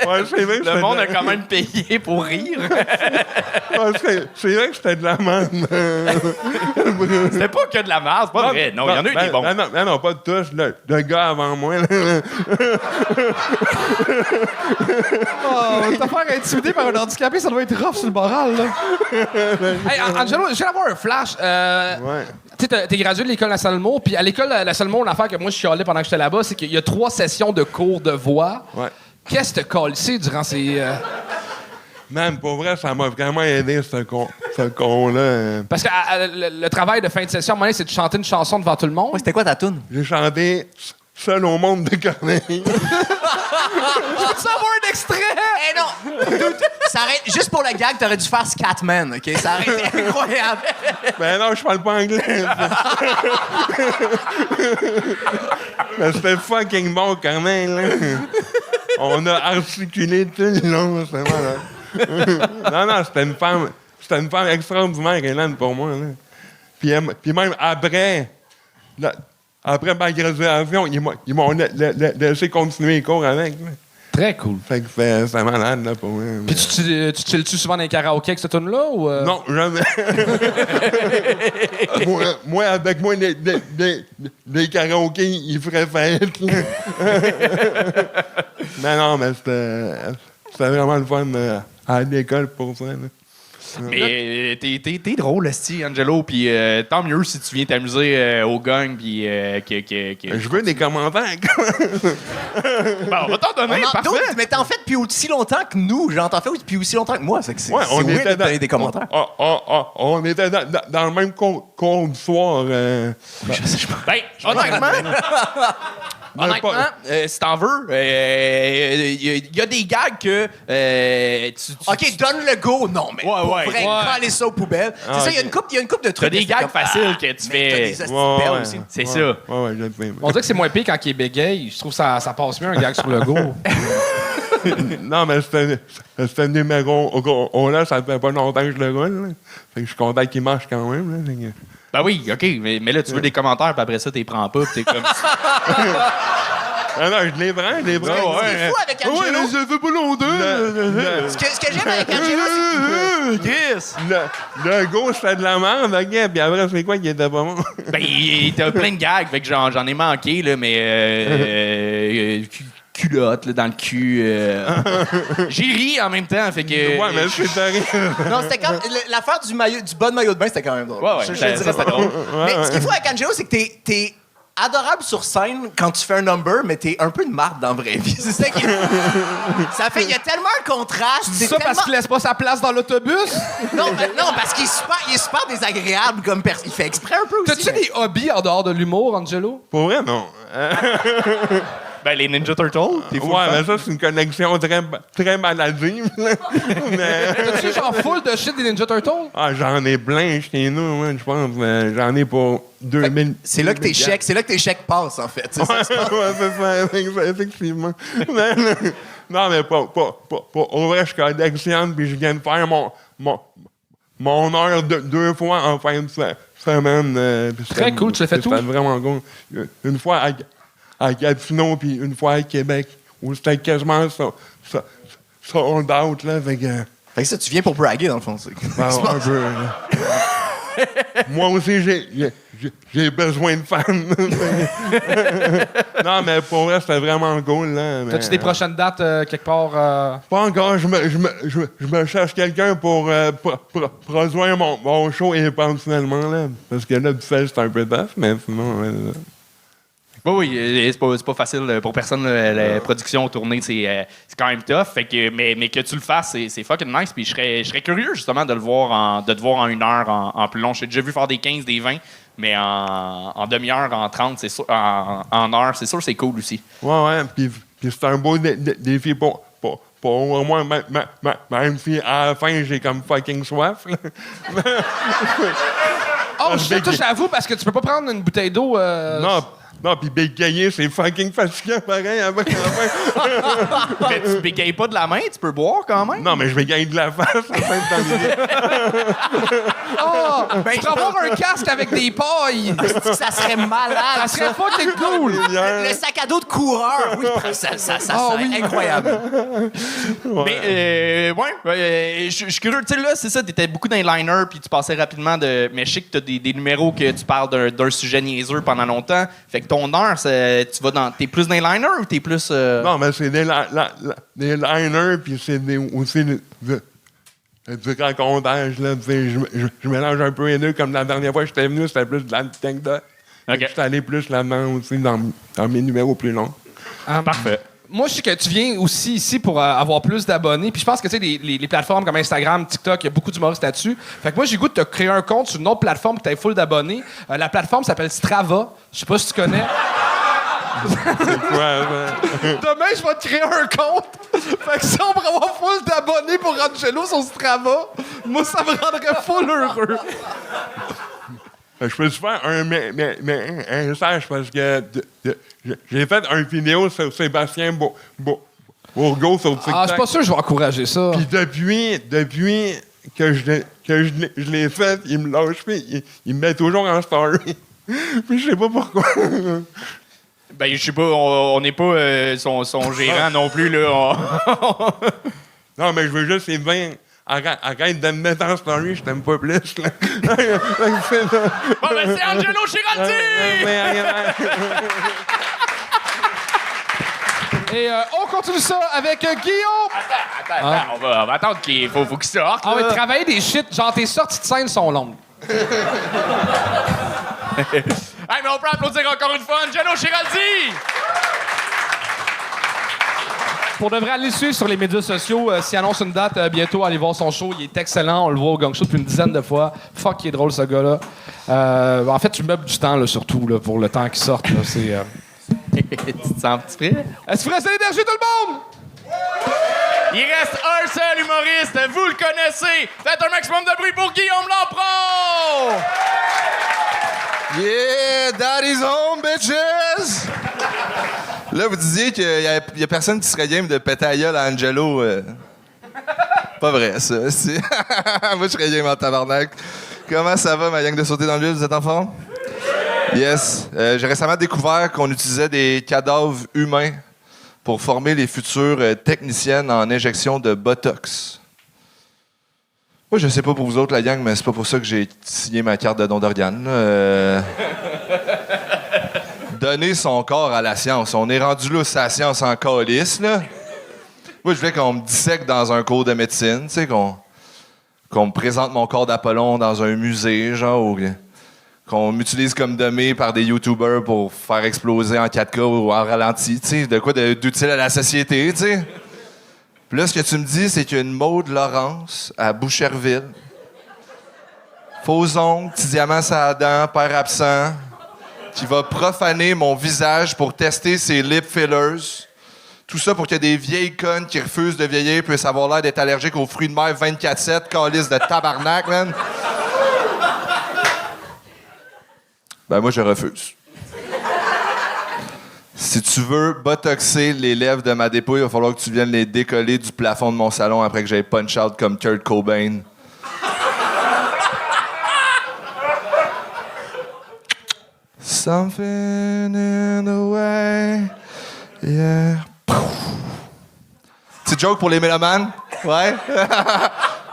Speaker 14: Ouais, c'est vrai que
Speaker 3: le monde a quand même payé pour rire.
Speaker 14: Ouais, c'est vrai que c'était de la merde.
Speaker 3: C'était pas que de la merde, c'est pas vrai. Non, il y en a eu des bons.
Speaker 14: Non, pas de tous. Le gars avant moi, là.
Speaker 15: Oh, ta faire intimidé par un handicapé, ça doit être rough sur le moral, là. Hey, Angelo, je viens d'avoir un flash.
Speaker 14: Ouais.
Speaker 15: Tu sais, t'es gradué de l'école La Salle-Mont, puis à l'école La Salle-Mont, l'affaire que moi je chialais pendant que j'étais là-bas, c'est qu'il y a 3 sessions de cours de voix.
Speaker 14: Ouais.
Speaker 15: Qu'est-ce que t'as calissé durant ces...
Speaker 14: Man, pour vrai, ça m'a vraiment aidé, ce con-là.
Speaker 15: Parce que le travail de fin de session, à un moment donné, c'est de chanter une chanson devant tout le monde.
Speaker 2: Ouais, c'était quoi ta toune?
Speaker 14: J'ai chanté Seul au monde de Corneille.
Speaker 15: Je peux savoir un extrait?
Speaker 2: Eh non! Ça arrête, juste pour le gag, t'aurais dû faire Scatman, OK? Ça aurait été incroyable.
Speaker 14: Ben non, je parle pas anglais. Mais c'était fucking bon, Corneille, là. On a articulé tout le long, c'était malade. Non, c'était une femme extraordinaire, Hélène, pour moi, là. Puis même après ma graduation, ils m'ont laissé continuer les cours avec. Là.
Speaker 15: Très cool.
Speaker 14: Fait que c'est malade, là, pour moi.
Speaker 15: Puis tu chilles-tu souvent dans les karaokés avec cette tune-là, ou...
Speaker 14: Non, jamais. moi, avec moi, les karaokés, ils feraient fête. Mais non, mais c'était vraiment le fun à l'école pour ça. Là.
Speaker 3: Mais t'es drôle, esti, Angelo, puis tant mieux si tu viens t'amuser au gang, puis
Speaker 14: Je veux des commentaires.
Speaker 3: Ben, on va t'en donner, parfait.
Speaker 2: Mais t'en fais depuis aussi longtemps que nous. J'en t'en fais depuis aussi longtemps que moi. C'est
Speaker 14: on
Speaker 2: weird
Speaker 14: était
Speaker 2: de donner des commentaires.
Speaker 14: On était dans le même cours du soir.
Speaker 3: Ben, honnêtement, Honnêtement, si t'en veux, il y a des gags que...
Speaker 2: OK, donne le go. Non, mais pour vrai, aller ça aux poubelles. C'est ça, il y a une couple de trucs.
Speaker 3: T'as des gags faciles que tu fais.
Speaker 2: T'as des belles aussi.
Speaker 3: C'est ça.
Speaker 14: Ouais, je le fais.
Speaker 15: On dirait que c'est moins pire quand il est bégaye. Je trouve que ça passe mieux un gag sur le go.
Speaker 14: Non, mais c'est un numéro. Là, ça fait pas longtemps que je le roule. Là. Fait que je suis content qu'il marche quand même. Là.
Speaker 3: Ben oui, OK. Mais là, tu veux des commentaires, puis après ça, t'es prends pas, puis t'es comme...
Speaker 14: Ah non, je les prends.
Speaker 2: Ce qui est fou avec Angelo...
Speaker 14: Ouais, je fais pas longtemps.
Speaker 2: Ce que j'aime avec Angelo, c'est...
Speaker 14: Le go, c'était de la merde, OK? Puis après, c'est quoi qui était pas bon?
Speaker 3: Ben, t'as plein de gags, fait que j'en ai manqué, là, mais... culotte là, dans le cul. J'ai ri en même temps, fait que...
Speaker 14: Ouais, mais c'est terrible.
Speaker 2: Non, c'était quand... L'affaire du bon maillot de bain, c'était quand même drôle.
Speaker 3: Ouais,
Speaker 2: je dirais, c'était drôle. Mais ce qui est fou avec Angelo, c'est que t'es adorable sur scène quand tu fais un number, mais t'es un peu de marde dans la vraie vie. C'est ça qui... Ça fait... Il y a tellement un contraste.
Speaker 15: C'est ça parce qu'il laisse pas sa place dans l'autobus?
Speaker 2: Non, parce qu'il est super désagréable comme personne. Il fait exprès un peu aussi.
Speaker 15: T'as-tu des hobbies en dehors de l'humour, Angelo?
Speaker 14: Pour vrai, non.
Speaker 3: Ben, les Ninja Turtles, t'es fou.
Speaker 14: Ouais, mais ça, c'est une connexion très maladive.
Speaker 15: T'as-tu genre full de shit des Ninja Turtles?
Speaker 14: Ah, j'en ai plein chez nous, moi, je pense. J'en ai pour 2000.
Speaker 2: C'est là que tes chèques passent, en fait. C'est ça,
Speaker 14: c'est ça, effectivement. Non, mais pas. Au vrai, je collectionne, puis je viens de faire mon heure 2 fois en fin de semaine.
Speaker 15: Très cool, tu l'as fait tout?
Speaker 14: C'était vraiment cool. Une fois à Gatineau, puis une fois à Québec, où c'était quasiment sold out, là. Fait que
Speaker 2: ça, tu viens pour braguer, dans le fond.
Speaker 14: Ben, un peu, moi aussi, j'ai besoin de fans. Non, mais pour vrai, c'était vraiment cool, là.
Speaker 15: T'as-tu des prochaines dates quelque part?
Speaker 14: Pas encore. Je me cherche quelqu'un pour produire mon show éventuellement, là. Parce que là, tu sais, c'est un peu tough, mais sinon...
Speaker 3: Oui, c'est pas facile pour personne. La production tournée, c'est quand même tough. Fait que, mais que tu le fasses, c'est fucking nice. Puis je serais curieux, justement, de te voir en 1 heure en plus long. J'ai déjà vu faire des 15, des 20, mais en demi-heure, en 30, c'est sûr, en heure, c'est sûr, c'est cool aussi.
Speaker 14: Ouais. Puis c'est un beau défi pour moi, même si à la fin, j'ai comme fucking soif.
Speaker 15: Oh, j'avoue, parce que tu peux pas prendre une bouteille d'eau...
Speaker 14: Non, puis bégayer, c'est fucking fatigant, pareil, avant.
Speaker 3: Mais tu bégayes pas de la main, tu peux boire quand même.
Speaker 14: Non, mais je bégaye de la face.
Speaker 15: Oh, tu peux avoir un casque avec des pailles.
Speaker 2: Ça serait malade.
Speaker 15: Ça serait fucking cool.
Speaker 2: Le sac à dos de coureur, oui, ça serait incroyable.
Speaker 3: Mais, je suis curieux. Tu sais, là, c'est ça, t'étais beaucoup dans les liners, puis tu passais rapidement de... Mais je sais que t'as des numéros que tu parles d'un sujet niaiseux pendant longtemps. Fait que ton heure, tu vas dans... T'es plus dans les liners ou t'es plus...
Speaker 14: Non, mais c'est des liners, puis c'est aussi du racontage, là. Je mélange un peu les deux. Comme la dernière fois que j'étais venu, c'était plus de l'anecdote.
Speaker 3: Okay.
Speaker 14: Je suis allé plus là-dedans aussi dans mes numéros plus longs.
Speaker 3: Parfait.
Speaker 15: Moi, je sais que tu viens aussi ici pour avoir plus d'abonnés. Puis je pense que, tu sais, les plateformes comme Instagram, TikTok, il y a beaucoup d'humoristes là-dessus. Fait que moi, j'ai le goût de te créer un compte sur une autre plateforme que tu as full d'abonnés. La plateforme s'appelle Strava. Je sais pas si tu connais.
Speaker 14: C'est quoi, ça?
Speaker 15: Demain, je vais te créer un compte. Fait que si on pourrait avoir full d'abonnés pour Angelo sur Strava, moi, ça me rendrait full heureux.
Speaker 14: Je peux te faire un message parce que j'ai fait une vidéo sur Sébastien Bourgault sur TikTok.
Speaker 15: Ah, je suis pas sûr que je vais encourager ça.
Speaker 14: Puis depuis que je l'ai fait, il me lâche pas. Il me met toujours en story. Puis je sais pas pourquoi.
Speaker 3: Ben, je sais pas, on n'est pas son gérant non plus, là.
Speaker 14: Non, mais je veux juste, c'est bien... Arrête de me mettre en story, je t'aime pas plus, là.
Speaker 3: Bon, ben, c'est Angelo Chiraldi!
Speaker 15: Et on continue ça avec Guillaume.
Speaker 3: Attends, on va attendre qu'il faut qu'il sorte.
Speaker 15: On va travailler des shit, genre tes sorties de scène sont longues.
Speaker 3: Hey, mais on peut applaudir encore une fois Angelo Chiraldi!
Speaker 15: Pour de vrai, aller le suivre sur les médias sociaux. S'il annonce une date bientôt, allez voir son show. Il est excellent. On le voit au Gang Show depuis une dizaine de fois. Fuck, il est drôle, ce gars-là. En fait, tu meubles du temps, là, surtout, là, pour le temps qu'il sorte. Là,
Speaker 3: Tu te sens petit prêt?
Speaker 15: Est-ce que vous restez à l'énergie, tout le monde?
Speaker 3: Il reste un seul humoriste, vous le connaissez. Faites un maximum de bruit pour Guillaume Lampron!
Speaker 16: Yeah, daddy's home, bitches! Là, vous disiez qu'il y a personne qui serait game de péter à gueule à Angelo. Pas vrai, ça. Moi, je serais game en tabarnak. Comment ça va, ma gang de sauter dans le vide? Vous êtes en forme? Yes. J'ai récemment découvert qu'on utilisait des cadavres humains pour former les futures techniciennes en injection de Botox. Moi, je sais pas pour vous autres, la gang, mais c'est pas pour ça que j'ai signé ma carte de don d'organes. Donner son corps à la science. On est rendu là, c'est la science en calice, là. Moi, je voulais qu'on me dissèque dans un cours de médecine, tu sais, qu'on me présente mon corps d'Apollon dans un musée, genre, ou qu'on m'utilise comme dummy par des YouTubers pour faire exploser en 4K ou en ralenti, tu sais, de quoi d'utile à la société, tu sais. Puis là, ce que tu me dis, c'est qu'il y a une Maude Laurence à Boucherville. Faux ongles, petit diamant sur la dent, père absent, qui va profaner mon visage pour tester ses lip fillers. Tout ça pour que des vieilles connes qui refusent de vieillir puissent avoir l'air d'être allergiques aux fruits de mer 24/7, calice de tabarnak, man. Ben moi, je refuse. Si tu veux botoxer les lèvres de ma dépouille, il va falloir que tu viennes les décoller du plafond de mon salon après que j'aille punch-out comme Kurt Cobain. Something in the way, yeah. Petit joke pour les mélomanes? Ouais?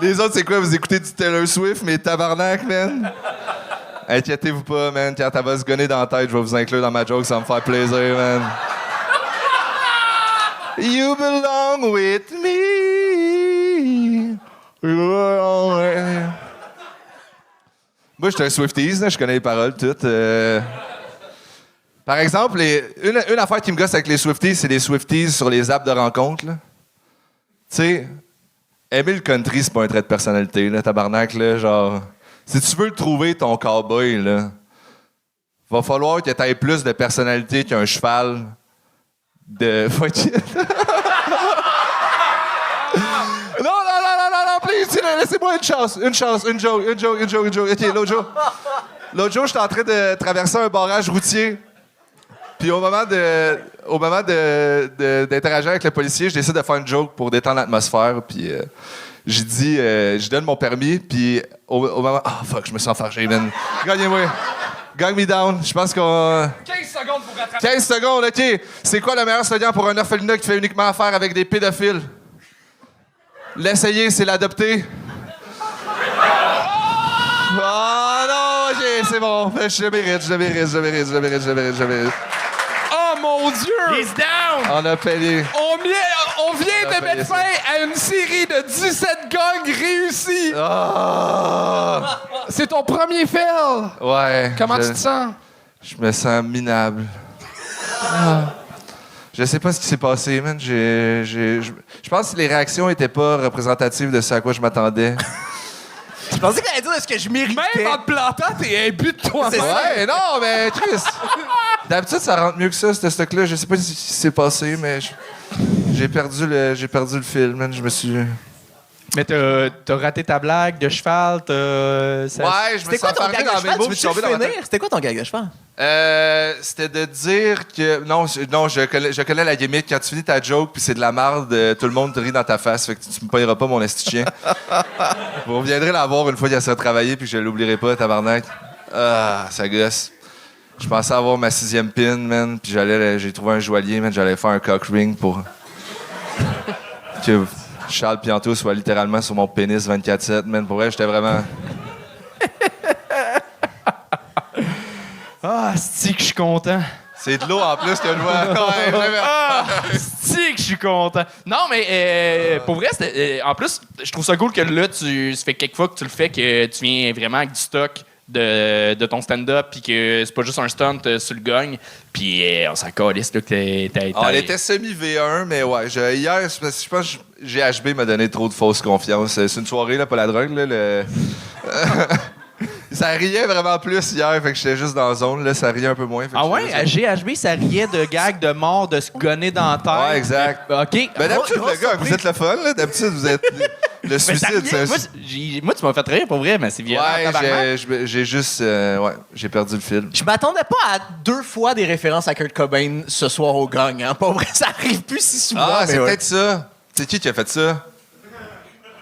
Speaker 16: Les autres, c'est quoi? Vous écoutez du Taylor Swift, mais tabarnak, man? Inquiétez-vous pas, man. Quand elle va se gonner dans la tête, je vais vous inclure dans ma joke, ça va me faire plaisir, man. You belong with me. You belong with me. Moi, je suis un Swifties, là, je connais les paroles toutes. Par exemple, une affaire qui me gosse avec les Swifties, c'est les Swifties sur les apps de rencontre. Tu sais, aimer le country, c'est pas un trait de personnalité, là, tabarnak, là, genre... Si tu veux le trouver, ton cowboy, là, va falloir que t'aies plus de personnalité qu'un cheval de... Non, please, laissez-moi une chance, une joke. OK, l'autre jour, j'étais en train de traverser un barrage routier. Puis au moment d'interagir avec le policier, je décide de faire une joke pour détendre l'atmosphère. Puis j'ai dit, je donne mon permis. Puis au moment... Ah, fuck, je me sens enfargé, man. Gagnez-moi. Gang me down. Je pense qu'on...
Speaker 15: 15 secondes pour rattraper.
Speaker 16: 15 secondes, OK. C'est quoi le meilleur slogan pour un orphelinat qui fait uniquement affaire avec des pédophiles? L'essayer, c'est l'adopter. Ah non, OK, c'est bon. Je le mérite.
Speaker 15: Oh mon Dieu!
Speaker 3: He's down!
Speaker 16: On a payé.
Speaker 15: On vient de mettre fin à une série de 17 gangs réussis.
Speaker 16: Oh!
Speaker 15: C'est ton premier fail.
Speaker 16: Ouais.
Speaker 15: Comment tu te sens?
Speaker 16: Je me sens minable. Je sais pas ce qui s'est passé, man. Je pense que les réactions étaient pas représentatives de ce à quoi je m'attendais.
Speaker 2: Je pensais que t'allais dire de ce que je méritais.
Speaker 15: Même en te plantant, t'es imbu de toi.
Speaker 16: Ouais, non, mais Chris. D'habitude, ça rentre mieux que ça, ce stock-là. Je sais pas ce qui s'est passé, mais j'ai perdu le fil, man. Je me suis...
Speaker 3: Mais t'as raté ta blague de cheval,
Speaker 16: Ouais, je me suis enfermé dans mes mots, puis je suis tombé dans ma tête.
Speaker 2: C'était quoi ton gag de cheval?
Speaker 16: C'était de dire que... Non, je connais la gimmick. Quand tu finis ta joke, puis c'est de la merde, tout le monde te rit dans ta face, fait que tu me payeras pas mon esti de chien. Vous reviendrez la voir une fois qu'elle sera travaillée, puis je l'oublierai pas, tabarnak. Ah, ça gosse. Je pensais avoir ma 6e pin, man, puis j'ai trouvé un joaillier, man, j'allais faire un cock ring pour... que Charles Pianto soit littéralement sur mon pénis 24/7, man. Pour vrai, j'étais vraiment...
Speaker 3: Ah, c'est que je suis content.
Speaker 16: C'est de l'eau en plus que je vois. Ouais, vraiment.
Speaker 3: Ah, c'est que je suis content. Non, mais pour vrai, en plus, je trouve ça cool que là, ça fait quelques fois que tu le fais, que tu viens vraiment avec du stock de ton stand-up, puis que c'est pas juste un stunt sur le gagne. Puis on s'en calisse, là, que t'as...
Speaker 16: On était semi-V1, mais ouais. Hier, je pense que GHB m'a donné trop de fausse confiance. C'est une soirée, là, pas la drogue, là. Ça riait vraiment plus hier, fait que j'étais juste dans la zone. Là, ça riait un peu moins. Fait que
Speaker 3: Ah
Speaker 16: j'étais
Speaker 3: ouais,
Speaker 16: juste-
Speaker 3: à GHB, ça riait de gags de mort, de se gonner dans la tête.
Speaker 16: Ouais, exact.
Speaker 3: OK.
Speaker 16: Ben, d'habitude,
Speaker 3: Grosse
Speaker 16: le gars, vous
Speaker 3: surprise.
Speaker 16: êtes le fun, là. D'habitude, vous êtes le
Speaker 3: Mais ça
Speaker 16: suicide.
Speaker 3: riait.
Speaker 16: ça-
Speaker 3: Moi, tu m'as fait rire pour vrai, mais c'est violent.
Speaker 16: Ouais,
Speaker 3: tabarnak.
Speaker 16: j'ai juste. Ouais, j'ai perdu le fil.
Speaker 2: Je m'attendais pas à 2 fois des références à Kurt Cobain ce soir au gang. Hein. Pas vrai, ça arrive plus si souvent.
Speaker 16: Ah,
Speaker 2: mais
Speaker 16: c'est
Speaker 2: ouais.
Speaker 16: peut-être ça. C'est qui a fait ça?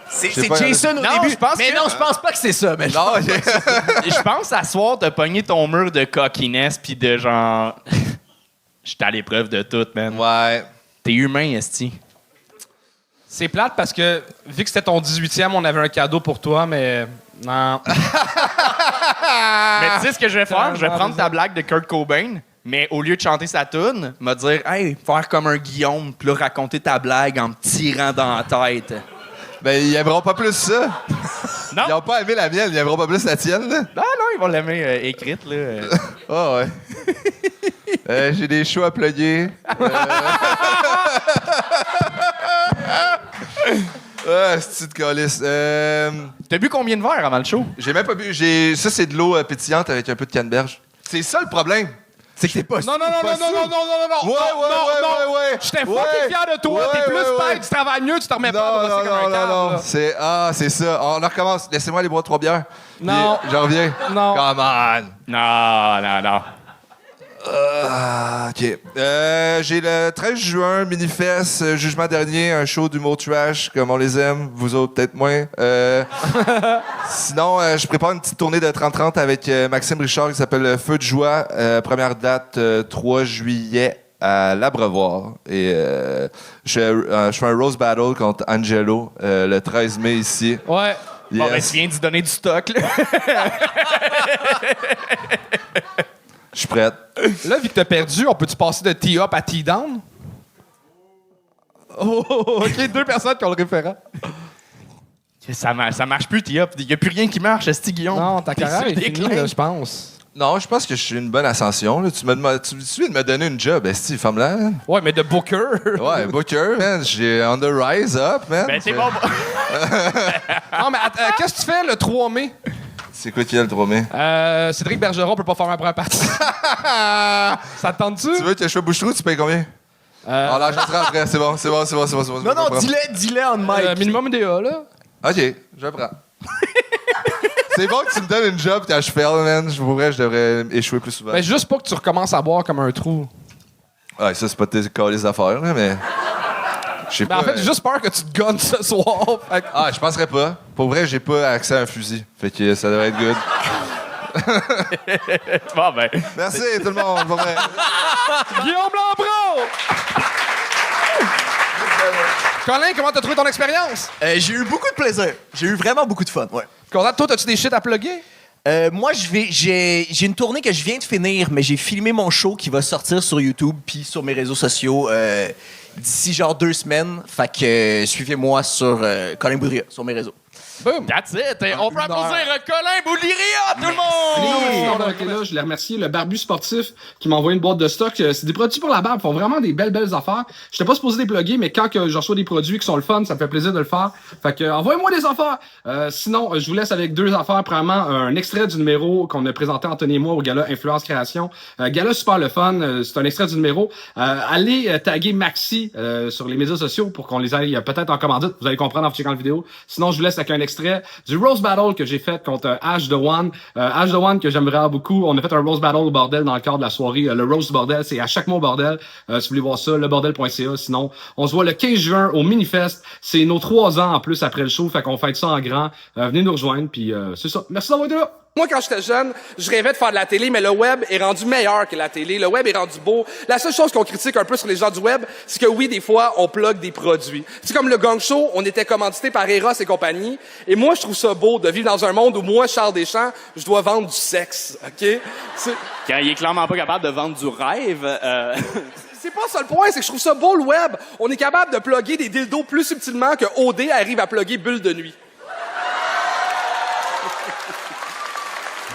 Speaker 2: C'est
Speaker 16: Je sais pas,
Speaker 2: Jason au
Speaker 3: Non,
Speaker 2: début.
Speaker 3: je pense
Speaker 2: mais
Speaker 3: que-
Speaker 2: non, je pense pas que c'est ça. Mais je pense
Speaker 16: ok.
Speaker 2: pas que c'est ça.
Speaker 3: Je pense à soir de pogner ton mur de cockiness puis de genre. J'étais à l'épreuve de tout, man.
Speaker 16: Ouais.
Speaker 3: T'es humain, esti.
Speaker 15: C'est plate parce que, vu que c'était ton 18e, on avait un cadeau pour toi, mais. Non.
Speaker 3: Mais tu sais ce que je vais faire? Je vais prendre ta blague de Kurt Cobain, mais au lieu de chanter sa tune, me dire, hey, faire comme un Guillaume, puis là, raconter ta blague en me tirant dans la tête.
Speaker 16: Ben, ils aimeront pas plus ça.
Speaker 3: Non?
Speaker 16: Ils ont pas aimé la mienne, ils aimeront pas plus la tienne, là.
Speaker 3: Non, ils vont l'aimer écrite, là.
Speaker 16: Ah, ouais. J'ai des shows à plugger. Ah, c'est de calice.
Speaker 3: T'as bu combien de verres avant le show?
Speaker 16: J'ai même pas bu. Ça, c'est de l'eau pétillante avec un peu de canneberge. C'est ça le problème. C'est que t'es pas.
Speaker 15: Non.
Speaker 16: Ouais.
Speaker 15: J'étais fucking fier de toi. T'es plus tête, tu travailles mieux, tu te remets pas à brosser comme un câble, là.
Speaker 16: C'est ça. On recommence. Laissez-moi aller boire 3 bières.
Speaker 15: Non.
Speaker 16: Puis, j'en reviens.
Speaker 15: Non.
Speaker 16: Come on.
Speaker 3: Non.
Speaker 16: OK. J'ai le 13 juin, Minifest, Jugement dernier, un show d'humour trash, comme on les aime. Vous autres, peut-être moins. Sinon, je prépare une petite tournée de 30-30 avec Maxime Richard qui s'appelle Feu de joie. Première date, 3 juillet à l'Abreuvoir. Et je fais un roast battle contre Angelo le 13 mai ici.
Speaker 15: Ouais.
Speaker 3: Bon, ben,
Speaker 16: Yes.
Speaker 3: tu viens d'y donner du stock, là.
Speaker 16: Je suis prête.
Speaker 15: Là, vu que t'as perdu, on peut-tu passer de T-up à T-down? Oh, OK, 2 personnes qui ont le référent.
Speaker 3: Ça marche plus, T-Up. Il n'y a plus rien qui marche, esti Guillaume.
Speaker 15: Non, ta
Speaker 3: T'es
Speaker 15: carrière
Speaker 3: sur
Speaker 15: est
Speaker 3: le
Speaker 15: finie,
Speaker 3: déclin.
Speaker 15: là, je pense.
Speaker 16: Non, je pense que je suis une bonne ascension. Là. Tu viens de me donner une job, esti, femme-là.
Speaker 15: Ouais, mais de Booker.
Speaker 16: Ouais, Booker, man. J'ai on the rise up, man.
Speaker 3: Ben, c'est bon.
Speaker 15: Non, mais qu'est-ce que tu fais le 3 mai?
Speaker 16: C'est quoi qui est le 3 mai?
Speaker 15: Cédric Bergeron peut pas faire ma première partie. Ça te tente-tu?
Speaker 16: Tu veux que je sois bouche-trou, tu payes combien? Ah, l'argent sera après. C'est bon.
Speaker 2: Non, dis-le en mic.
Speaker 15: Minimum DA, là.
Speaker 16: OK, je prends. C'est bon que tu me donnes une job quand je fail, man. Pour vrai, je devrais échouer plus souvent.
Speaker 15: Mais juste pas que tu recommences à boire comme un trou.
Speaker 16: Ouais, ça, c'est pas tes calices d'affaires, là, mais... Je sais
Speaker 15: Ben,
Speaker 16: pas.
Speaker 15: en fait, j'ai juste peur que tu te gonnes ce soir. Fait que-
Speaker 16: Ah, je penserais pas. Pour vrai, j'ai pas accès à un fusil. Fait que ça devrait être good.
Speaker 3: Bon, ben.
Speaker 16: Merci tout le monde, pour vrai.
Speaker 15: Guillaume Lambron! Colin, comment t'as trouvé ton expérience?
Speaker 2: J'ai eu beaucoup de plaisir. J'ai eu vraiment beaucoup de fun, ouais.
Speaker 15: Content, toi, as-tu des shit à plugger?
Speaker 2: Moi, j'ai une tournée que je viens de finir, mais j'ai filmé mon show qui va sortir sur YouTube puis sur mes réseaux sociaux d'ici genre 2 semaines. Fait que suivez-moi sur Colin Boudria, sur mes réseaux.
Speaker 15: Boom!
Speaker 3: That's it. On peut applaudir Colin Bouliria, tout le monde!
Speaker 1: Sinon, d'avoir été là, je voulais remercier le Barbu Sportif qui m'a envoyé une boîte de stock. C'est des produits pour la barbe, ils font vraiment des belles affaires. Je n'étais pas supposé les plugger, mais quand je reçois des produits qui sont le fun, ça me fait plaisir de le faire. Fait que envoyez-moi des affaires. Sinon, je vous laisse avec 2 affaires. Premièrement, un extrait du numéro qu'on a présenté Anthony et moi au gala Influence Création. Gala super le fun. C'est un extrait du numéro. Allez taguer Maxi sur les médias sociaux pour qu'on les aille peut-être en commandite. Vous allez comprendre en checkant la vidéo. Sinon, je vous laisse avec un extrait du Rose Battle que j'ai fait contre Ash The One. Ash The One que j'aime vraiment beaucoup. On a fait un Rose Battle au bordel dans le cadre de la soirée. Le Rose Bordel, c'est à chaque mois bordel. Si vous voulez voir ça, lebordel.ca. Sinon, on se voit le 15 juin au Minifest. C'est nos 3 ans en plus après le show. Fait qu'on fête ça en grand. Venez nous rejoindre. Puis c'est ça. Merci d'avoir été là. Moi, quand j'étais jeune, je rêvais de faire de la télé, mais le web est rendu meilleur que la télé. Le web est rendu beau. La seule chose qu'on critique un peu sur les gens du web, c'est que oui, des fois, on plug des produits. C'est comme le Gang Show, on était commandité par Eros et compagnie. Et moi, je trouve ça beau de vivre dans un monde où moi, Charles Deschamps, je dois vendre du sexe. OK?
Speaker 3: Quand il est clairement pas capable de vendre du rêve,
Speaker 1: C'est pas ça le point, c'est que je trouve ça beau le web. On est capable de plugger des dildos plus subtilement que OD arrive à plugger Bulle de nuit.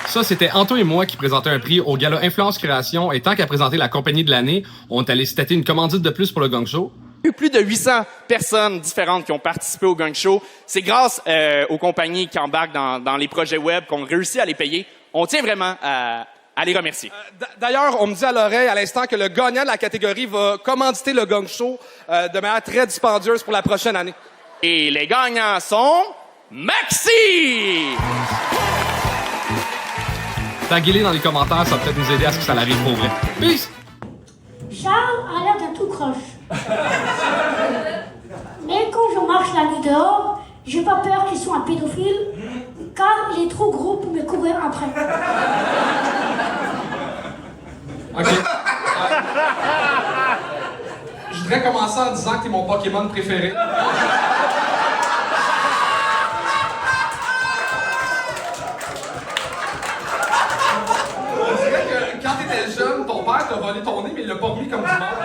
Speaker 1: Ça, c'était Anto et moi qui présentaient un prix au gala Influence Création. Et tant qu'à présenter la compagnie de l'année, on est allé se tâter une commandite de plus pour le Gang Show.
Speaker 17: eu plus de 800 personnes différentes qui ont participé au Gang Show. C'est grâce aux compagnies qui embarquent dans les projets web qu'on réussit à les payer. On tient vraiment à les remercier.
Speaker 15: D'ailleurs, on me dit à l'oreille à l'instant que le gagnant de la catégorie va commanditer le Gang Show de manière très dispendieuse pour la prochaine année.
Speaker 17: Et les gagnants sont... Maxi!
Speaker 1: Taguez-les dans les commentaires, ça va peut-être nous aider à ce que ça arrive pour vrai. Peace!
Speaker 18: Charles a l'air d'un tout croche. Mais quand je marche la nuit dehors, j'ai pas peur qu'il soit un pédophile, car il est trop gros pour me courir après.
Speaker 1: OK. Je voudrais commencer en disant que t'es mon Pokémon préféré. On dirait que quand t'étais jeune, ton père t'a volé ton nez, mais il l'a pas remis comme du monde.